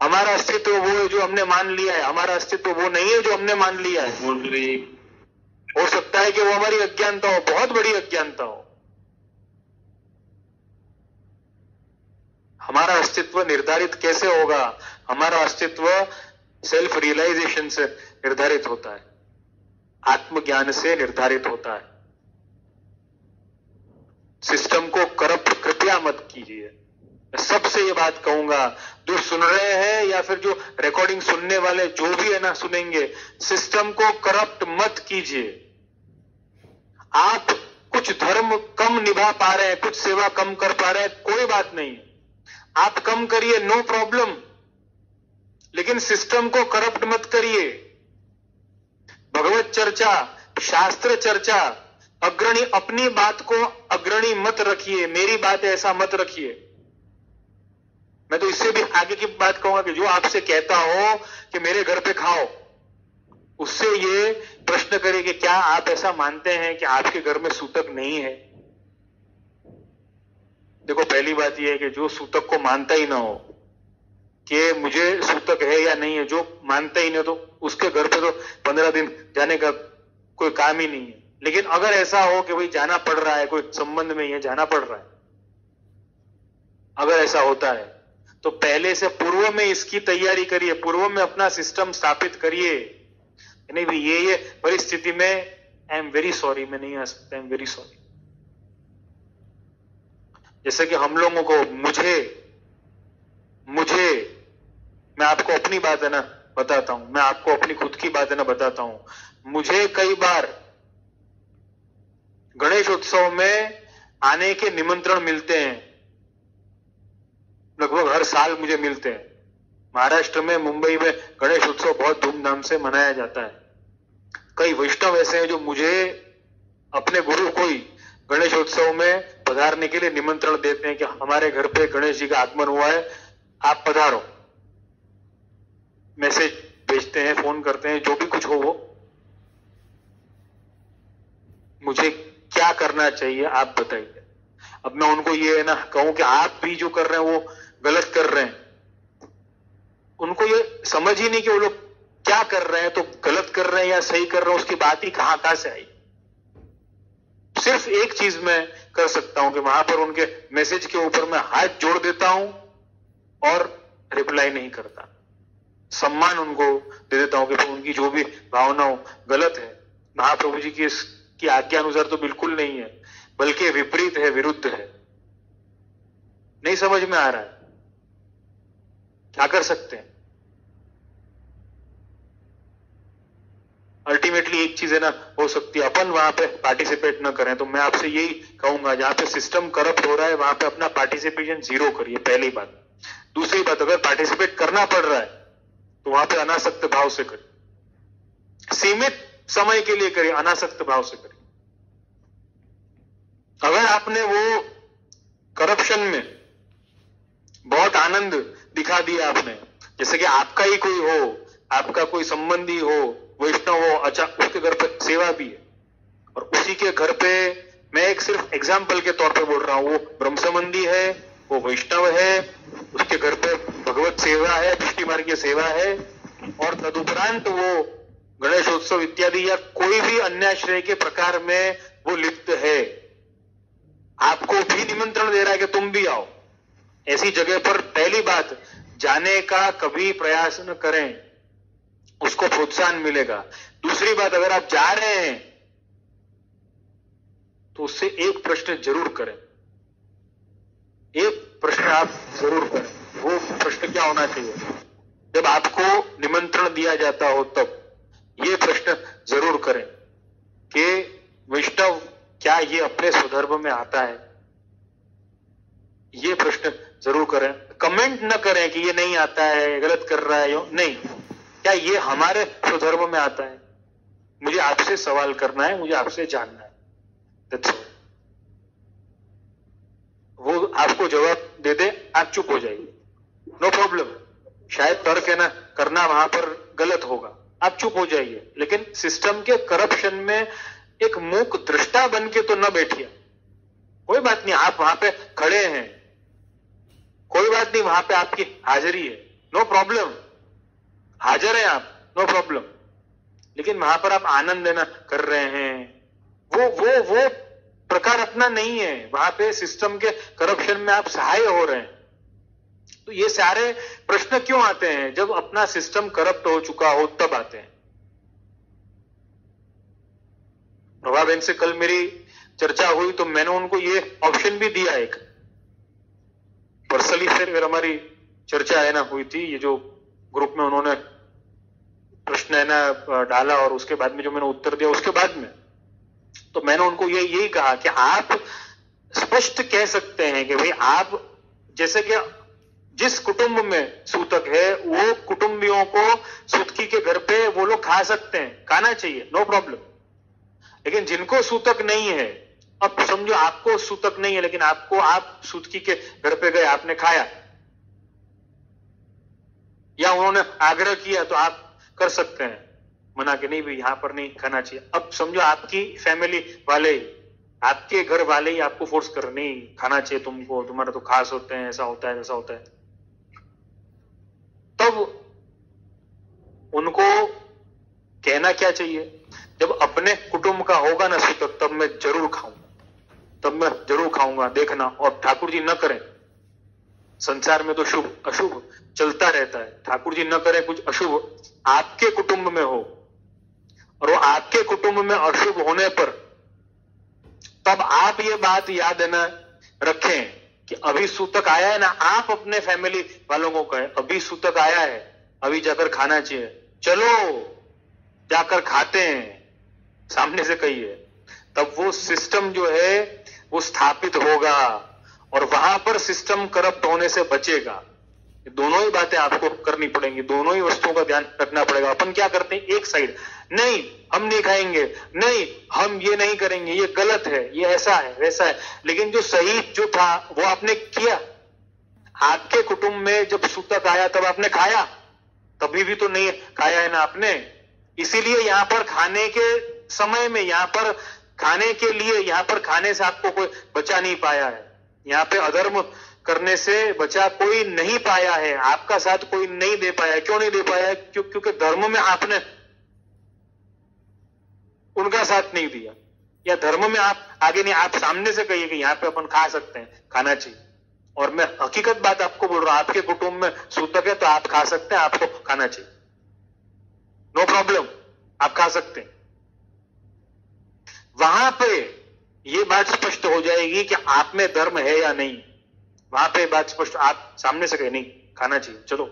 हमारा अस्तित्व वो है जो हमने मान लिया है, हमारा अस्तित्व वो नहीं है जो हमने मान लिया है। हो सकता है कि वो हमारी अज्ञानता हो, बहुत बड़ी अज्ञानता हो। हमारा अस्तित्व निर्धारित कैसे होगा? हमारा अस्तित्व सेल्फ रियलाइजेशन से निर्धारित होता है, आत्मज्ञान से निर्धारित होता है। सिस्टम को करप्ट कृपया मत कीजिए। मैं सबसे ये बात कहूंगा, जो सुन रहे हैं या फिर जो रिकॉर्डिंग सुनने वाले जो भी है ना सुनेंगे, सिस्टम को करप्ट मत कीजिए। आप कुछ धर्म कम निभा पा रहे हैं, कुछ सेवा कम कर पा रहे हैं, कोई बात नहीं, आप कम करिए, नो प्रॉब्लम, लेकिन सिस्टम को करप्ट मत करिए। भगवत चर्चा, शास्त्र चर्चा, अग्रणी, अपनी बात को अग्रणी मत रखिए, मेरी बात ऐसा मत रखिए। मैं तो इससे भी आगे की बात कहूंगा कि जो आपसे कहता हो कि मेरे घर पे खाओ, उससे ये प्रश्न करिए कि क्या आप ऐसा मानते हैं कि आपके घर में सूतक नहीं है? देखो, पहली बात यह है कि जो सूतक को मानता ही ना हो कि मुझे सूतक है या नहीं है, जो मानता ही नहीं, तो उसके घर पे तो 15 दिन जाने का कोई काम ही नहीं है। लेकिन अगर ऐसा हो कि भाई जाना पड़ रहा है, कोई संबंध में ही है, जाना पड़ रहा है, अगर ऐसा होता है तो पहले से पूर्व में इसकी तैयारी करिए, पूर्व में अपना सिस्टम स्थापित करिए। नहीं भाई ये परिस्थिति में आई एम वेरी सॉरी, मैं नहीं आ सकता, आई एम वेरी सॉरी। जैसे कि हम लोगों को, मुझे मैं आपको अपनी बात है ना बताता हूं, मैं आपको अपनी खुद की बात है ना बताता हूं। मुझे कई बार गणेश उत्सव में आने के निमंत्रण मिलते हैं, लगभग हर साल मुझे मिलते हैं। महाराष्ट्र में, मुंबई में गणेश उत्सव बहुत धूमधाम से मनाया जाता है। कई वैष्णव ऐसे हैं जो मुझे, अपने गुरु को ही गणेश उत्सव में पधारने के लिए निमंत्रण देते हैं कि हमारे घर पे गणेश जी का आगमन हुआ है, आप पधारो। मैसेज भेजते हैं, फोन करते हैं, जो भी कुछ हो वो। मुझे क्या करना चाहिए आप बताइए। अब मैं उनको ये है ना कहूं कि आप भी जो कर रहे हैं वो गलत कर रहे हैं, उनको ये समझ ही नहीं कि वो लोग क्या कर रहे हैं, तो गलत कर रहे हैं या सही कर रहे हैं, उसकी बात ही कहां से आई। सिर्फ एक चीज मैं कर सकता हूं कि वहां पर उनके मैसेज के ऊपर मैं हाथ जोड़ देता हूं और रिप्लाई नहीं करता। सम्मान उनको दे देता हूं कि उनकी जो भी भावना हो गलत है, महाप्रभु जी की आज्ञा अनुसार तो बिल्कुल नहीं है, बल्कि विपरीत है, विरुद्ध है। नहीं समझ में आ रहा है, क्या कर सकते हैं? अल्टीमेटली एक चीज है ना, हो सकती है अपन वहां पे पार्टिसिपेट न करें, तो मैं आपसे यही कहूंगा, जहां पे सिस्टम करप्ट हो रहा है वहां पे अपना पार्टिसिपेशन जीरो करिए, पहली बात। दूसरी बात, अगर पार्टिसिपेट करना पड़ रहा है तो वहां पे अनासक्त भाव से करिए, सीमित समय के लिए करिए, अनासक्त भाव से करिए। अगर आपने वो करप्शन में बहुत आनंद दिखा दिया आपने, जैसे कि आपका ही कोई हो, आपका कोई संबंधी हो, वैष्णव हो, अच्छा उसके घर पे सेवा भी है, और उसी के घर पे, मैं एक सिर्फ एग्जाम्पल के तौर पे बोल रहा हूं, वो ब्रह्म संबंधी है, वो वैष्णव है, उसके घर पे भगवत सेवा है, पुष्टि मार्ग की सेवा है, और तदुपरांत वो गणेशोत्सव इत्यादि या कोई भी अन्याश्रय के प्रकार में वो लिप्त है, आपको भी निमंत्रण दे रहा है कि तुम भी आओ, ऐसी जगह पर पहली बात जाने का कभी प्रयास न करें, उसको प्रोत्साहन मिलेगा। दूसरी बात, अगर आप जा रहे हैं तो उससे एक प्रश्न जरूर करें, एक प्रश्न आप जरूर करें। वो प्रश्न क्या होना चाहिए? जब आपको निमंत्रण दिया जाता हो तब ये प्रश्न जरूर करें कि वैष्णव क्या ये अपने स्वधर्म में आता है? ये प्रश्न जरूर करें। कमेंट न करें कि ये नहीं आता है, गलत कर रहा है, नहीं, क्या ये हमारे स्वधर्म में आता है? मुझे आपसे सवाल करना है, मुझे आपसे जानना है, That's all. वो आपको जवाब दे दे, आप चुप हो जाइए, नो प्रॉब्लम। शायद तर्क है ना करना वहां पर गलत होगा, आप चुप हो जाइए, लेकिन सिस्टम के करप्शन में एक मूक दृष्टा बन के तो न बैठिए। कोई बात नहीं, आप वहां पे खड़े हैं, कोई बात नहीं, वहां पे आपकी हाजिरी है, नो प्रॉब्लम, हाजिर हैं आप, नो प्रॉब्लम, लेकिन वहां पर आप आनंद लेना कर रहे हैं, वो प्रकार अपना नहीं है। वहां पे सिस्टम के करप्शन में आप सहाय हो रहे हैं। तो ये सारे प्रश्न क्यों आते हैं? जब अपना सिस्टम करप्ट हो चुका हो तब आते हैं। प्रभा बहन से कल मेरी चर्चा हुई तो मैंने उनको ये ऑप्शन भी दिया, एक पर्सनली फिर हमारी चर्चा है ना हुई थी, ये जो ग्रुप में उन्होंने प्रश्न है ना डाला और उसके बाद में जो मैंने उत्तर दिया उसके बाद में, तो मैंने उनको यही कहा कि आप स्पष्ट कह सकते हैं कि भाई आप, जैसे कि जिस कुटुंब में सूतक है वो कुटुंबियों को सूतकी के घर पे वो लोग खा सकते हैं, खाना चाहिए, नो प्रॉब्लम। लेकिन जिनको सूतक नहीं है, अब समझो आपको सूतक नहीं है लेकिन आप सूतकी के घर पे गए, आपने खाया या उन्होंने आग्रह किया तो आप कर सकते हैं मना के नहीं भाई यहां पर नहीं खाना चाहिए। अब समझो आपकी फैमिली वाले, आपके घर वाले ही आपको फोर्स कर, नहीं खाना चाहिए तुमको, तुम्हारा तो खास होते हैं, ऐसा होता है ऐसा होता है, तब उनको कहना क्या चाहिए? जब अपने कुटुंब का होगा ना सूतक तब मैं जरूर खाऊंगा, देखना। और ठाकुर जी न करें, संसार में तो शुभ अशुभ चलता रहता है, ठाकुर जी न करें कुछ अशुभ आपके कुटुंब में हो, और वो आपके कुटुंब में अशुभ होने पर तब आप ये बात याद न रखें कि अभी सूतक आया है ना, आप अपने फैमिली वालों को कहें अभी सूतक आया है, अभी जाकर खाना चाहिए, चलो जाकर खाते हैं, सामने से कहिए, तब वो सिस्टम जो है वो स्थापित होगा और वहां पर सिस्टम करप्ट होने से बचेगा। दोनों ही बातें आपको करनी पड़ेंगी, दोनों ही वस्तुओं का ध्यान रखना पड़ेगा। अपन क्या करते हैं, एक साइड, नहीं हम नहीं खाएंगे, नहीं हम ये नहीं करेंगे, ये गलत है, ये ऐसा है वैसा है, लेकिन जो सही जो था वो आपने किया। आपके कुटुंब में जब सूतक आया तब आपने खाया, कभी भी तो नहीं खाया है ना आपने। इसीलिए यहां पर खाने के समय में, यहां पर खाने के लिए, यहां पर खाने से आपको कोई बचा नहीं पाया है, यहां पे अधर्म करने से बचा कोई नहीं पाया है, आपका साथ कोई नहीं दे पाया। क्यों नहीं दे पाया? क्योंकि धर्म में आपने उनका साथ नहीं दिया, या धर्म में आप आगे नहीं, आप सामने से कहिए कि यहां पे अपन खा सकते हैं, खाना चाहिए, और मैं हकीकत बात आपको बोल रहा हूं, आपके कुटुंब में सूतक है तो आप खा सकते हैं, आपको खाना चाहिए, नो प्रॉब्लम, आप खा सकते हैं। वहां पे ये बात स्पष्ट हो जाएगी कि आप में धर्म है या नहीं। वहां पे बात स्पष्ट, आप सामने से कहे नहीं खाना चाहिए चलो,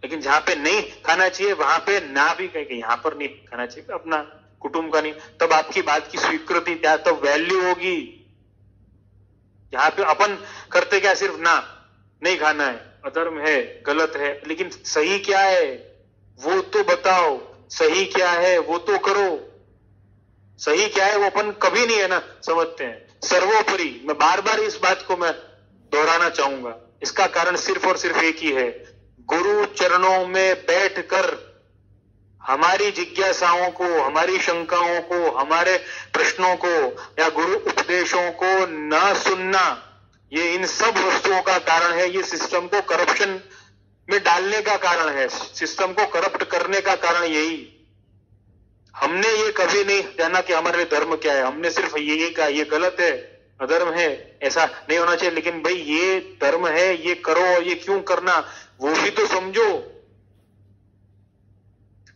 लेकिन जहां पे नहीं खाना चाहिए वहां पे ना भी कहे कि यहां पर नहीं खाना चाहिए, अपना कुटुंब का नहीं, तब आपकी बात की स्वीकृति क्या, तब वैल्यू होगी। यहां पे अपन करते क्या, सिर्फ ना, नहीं खाना है, अधर्म है, गलत है, लेकिन सही क्या है वो तो बताओ, सही क्या है वो तो करो। सही क्या है वो अपन कभी नहीं है ना समझते हैं। सर्वोपरि मैं बार बार इस बात को मैं दोहराना चाहूंगा, इसका कारण सिर्फ और सिर्फ एक ही है, गुरु चरणों में बैठकर हमारी जिज्ञासाओं को, हमारी शंकाओं को, हमारे प्रश्नों को या गुरु उपदेशों को न सुनना, ये इन सब वस्तुओं का कारण है। ये सिस्टम को करप्शन में डालने का कारण है, सिस्टम को करप्ट करने का कारण यही। हमने ये कभी नहीं जाना कि हमारे लिए धर्म क्या है, हमने सिर्फ ये कहा ये गलत है, अधर्म है, ऐसा नहीं होना चाहिए। लेकिन भाई ये धर्म है, ये करो, ये क्यों करना, वो भी तो समझो।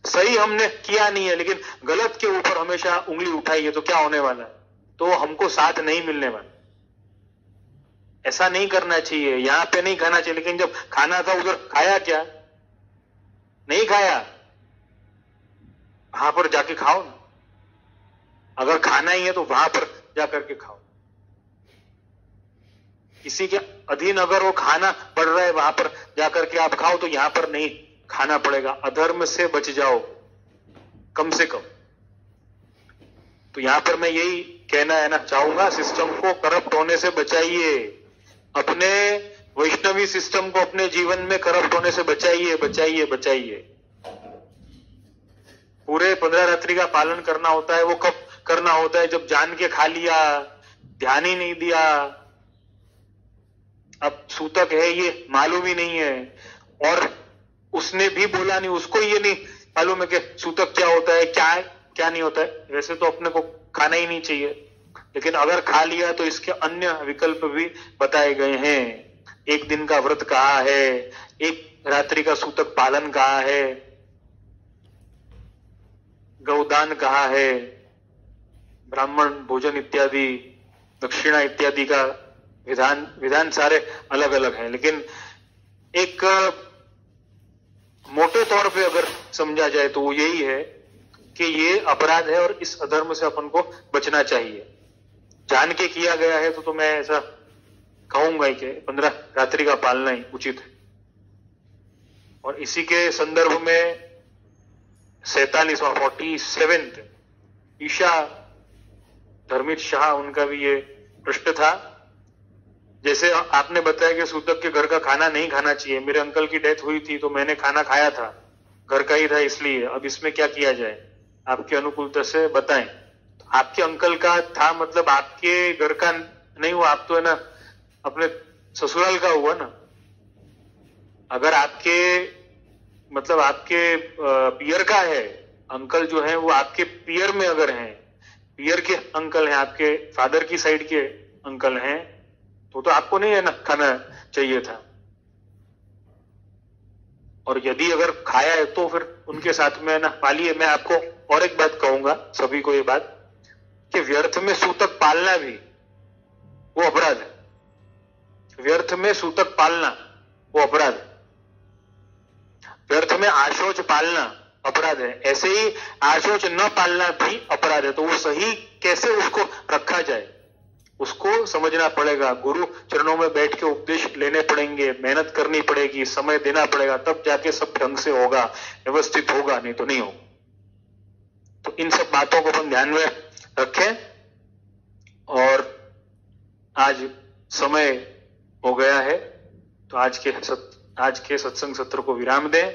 सही हमने किया नहीं है, लेकिन गलत के ऊपर हमेशा उंगली उठाई है, तो क्या होने वाला है, तो हमको साथ नहीं मिलने वाला। ऐसा नहीं करना चाहिए, यहां पे नहीं खाना चाहिए, लेकिन जब खाना था उधर खाया क्या, नहीं खाया, वहां पर जाके खाओ ना। अगर खाना ही है तो वहां पर जाकर के खाओ। किसी के अधीन अगर वो खाना पड़ रहा है वहां पर जाकर के आप खाओ, तो यहां पर नहीं खाना पड़ेगा। अधर्म से बच जाओ कम से कम। तो यहां पर मैं यही कहना है ना चाहूंगा, सिस्टम को करप्ट होने से बचाइए, अपने वैष्णवी सिस्टम को अपने जीवन में करप्ट होने से बचाइए, बचाइए, बचाइए। पूरे 15 रात्रि का पालन करना होता है, वो कब करना होता है, जब जान के खा लिया, ध्यान ही नहीं दिया। अब सूतक है ये मालूम ही नहीं है, और उसने भी बोला नहीं, उसको ये नहीं मालूम है कि सूतक क्या होता है, क्या है, क्या नहीं होता है। वैसे तो अपने को खाना ही नहीं चाहिए, लेकिन अगर खा लिया तो इसके अन्य विकल्प भी बताए गए हैं। एक दिन का व्रत कहा है, एक रात्रि का सूतक पालन कहा है, गौदान कहा है, ब्राह्मण भोजन इत्यादि, दक्षिणा इत्यादि का विधान सारे अलग अलग हैं। लेकिन एक मोटे तौर पे अगर समझा जाए तो वो यही है कि ये अपराध है और इस अधर्म से अपन को बचना चाहिए। जान के किया गया है तो मैं ऐसा कहूंगा ही कि 15 रात्रि का पालना ही उचित है। और इसी के संदर्भ में 47वां ईशा धर्मित शाह, उनका भी ये प्रश्न था। जैसे आपने बताया कि सूतक के घर का खाना नहीं खाना चाहिए, मेरे अंकल की डेथ हुई थी तो मैंने खाना खाया था, घर का ही था इसलिए, अब इसमें क्या किया जाए, आपकी अनुकूलता से बताएं। आपके अंकल का था मतलब आपके घर का नहीं हुआ, आप तो है ना अपने ससुराल का हुआ ना। अगर आपके मतलब आपके पियर का है अंकल जो है, वो आपके पियर में अगर हैं, पियर के अंकल हैं, आपके फादर की साइड के अंकल हैं, तो आपको नहीं है ना खाना चाहिए था। और यदि अगर खाया है तो फिर उनके साथ में ना पालिए। मैं आपको और एक बात कहूंगा सभी को, ये बात कि व्यर्थ में सूतक पालना भी वो अपराध है। व्यर्थ में सूतक पालना वो अपराध है। व्यर्थ में आशोच पालना अपराध है। ऐसे ही आशोच न पालना भी अपराध है। तो वो सही कैसे उसको रखा जाए उसको समझना पड़ेगा। गुरु चरणों में बैठ के उपदेश लेने पड़ेंगे, मेहनत करनी पड़ेगी, समय देना पड़ेगा, तब जाके सब ढंग से होगा, व्यवस्थित होगा, नहीं तो नहीं होगा। तो इन सब बातों को हम ध्यान में रखें। और आज समय हो गया है तो आज के सत्संग सत्र को विराम दें।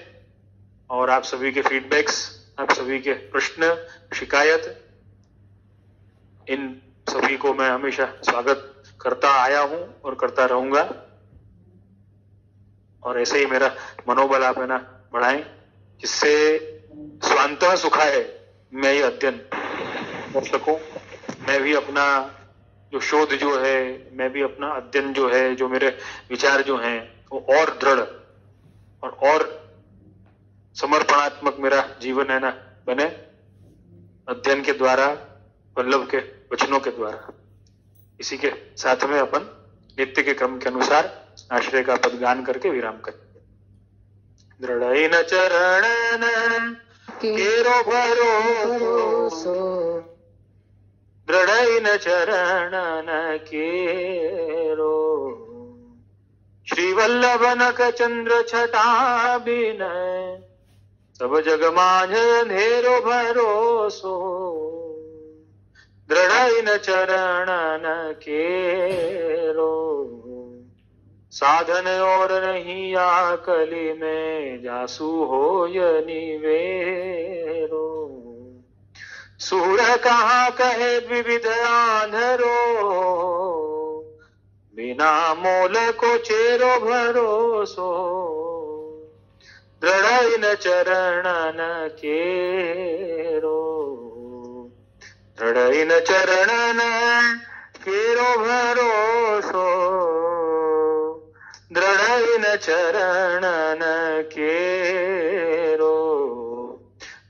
और आप सभी के फीडबैक्स, आप सभी के प्रश्न, शिकायत, इन सभी को मैं हमेशा स्वागत करता आया हूं और करता रहूंगा। और ऐसे ही मेरा मनोबल आप है ना बढ़ाएं, जिससे स्वांतः सुखाय मैं ये अध्ययन कर सकूं, मैं भी अपना जो शोध जो है, मैं भी अपना अध्ययन जो है, जो मेरे विचार जो हैं वो और दृढ़ और समर्पणात्मक मेरा जीवन है ना बने, अध्ययन के द्वारा, वल्लभ के वचनों के द्वारा। इसी के साथ में अपन नित्य के क्रम के अनुसार आश्रय का पद गान करके विराम करें। दृढ़ चरण केरो भरोसो, दृढ़ चरण केरो, श्री वल्लभ नक चंद्र छटा बिनय, सब जग माझ अंधेरो भरोसो, दृढ़ चरण केरो, साधन और नहीं आकली में, जासु हो निवेरो, सूर कहाँ कहे विविध आंधरो, बिना मोल को चेरो भरोसो, दृढ़ चरण केरो, दृढ़ चरण केरो भरोसो, दृढ़ चरण केरो।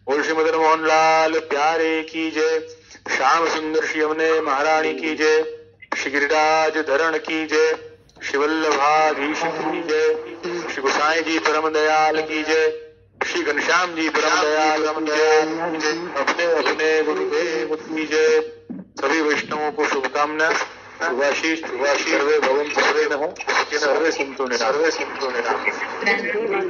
बोल श्री मदन मोहन लाल प्यारे की जय, श्याम सुंदर श्री यमुने महारानी की जय, श्री गिरिराज धरण की जय, श्री वल्लभाधीश की जय, श्री गोसाई जी परम दयाल की जय, श्री घनश्याम जी परम दयाल की जय, अपने अपने गुरुदेव की जय। सभी वैष्णवों को शुभकामना, शुभाशीष शुभाशीष, सर्वे भवन्तु सुखिनः, सर्वे सन्तु निरामयाः।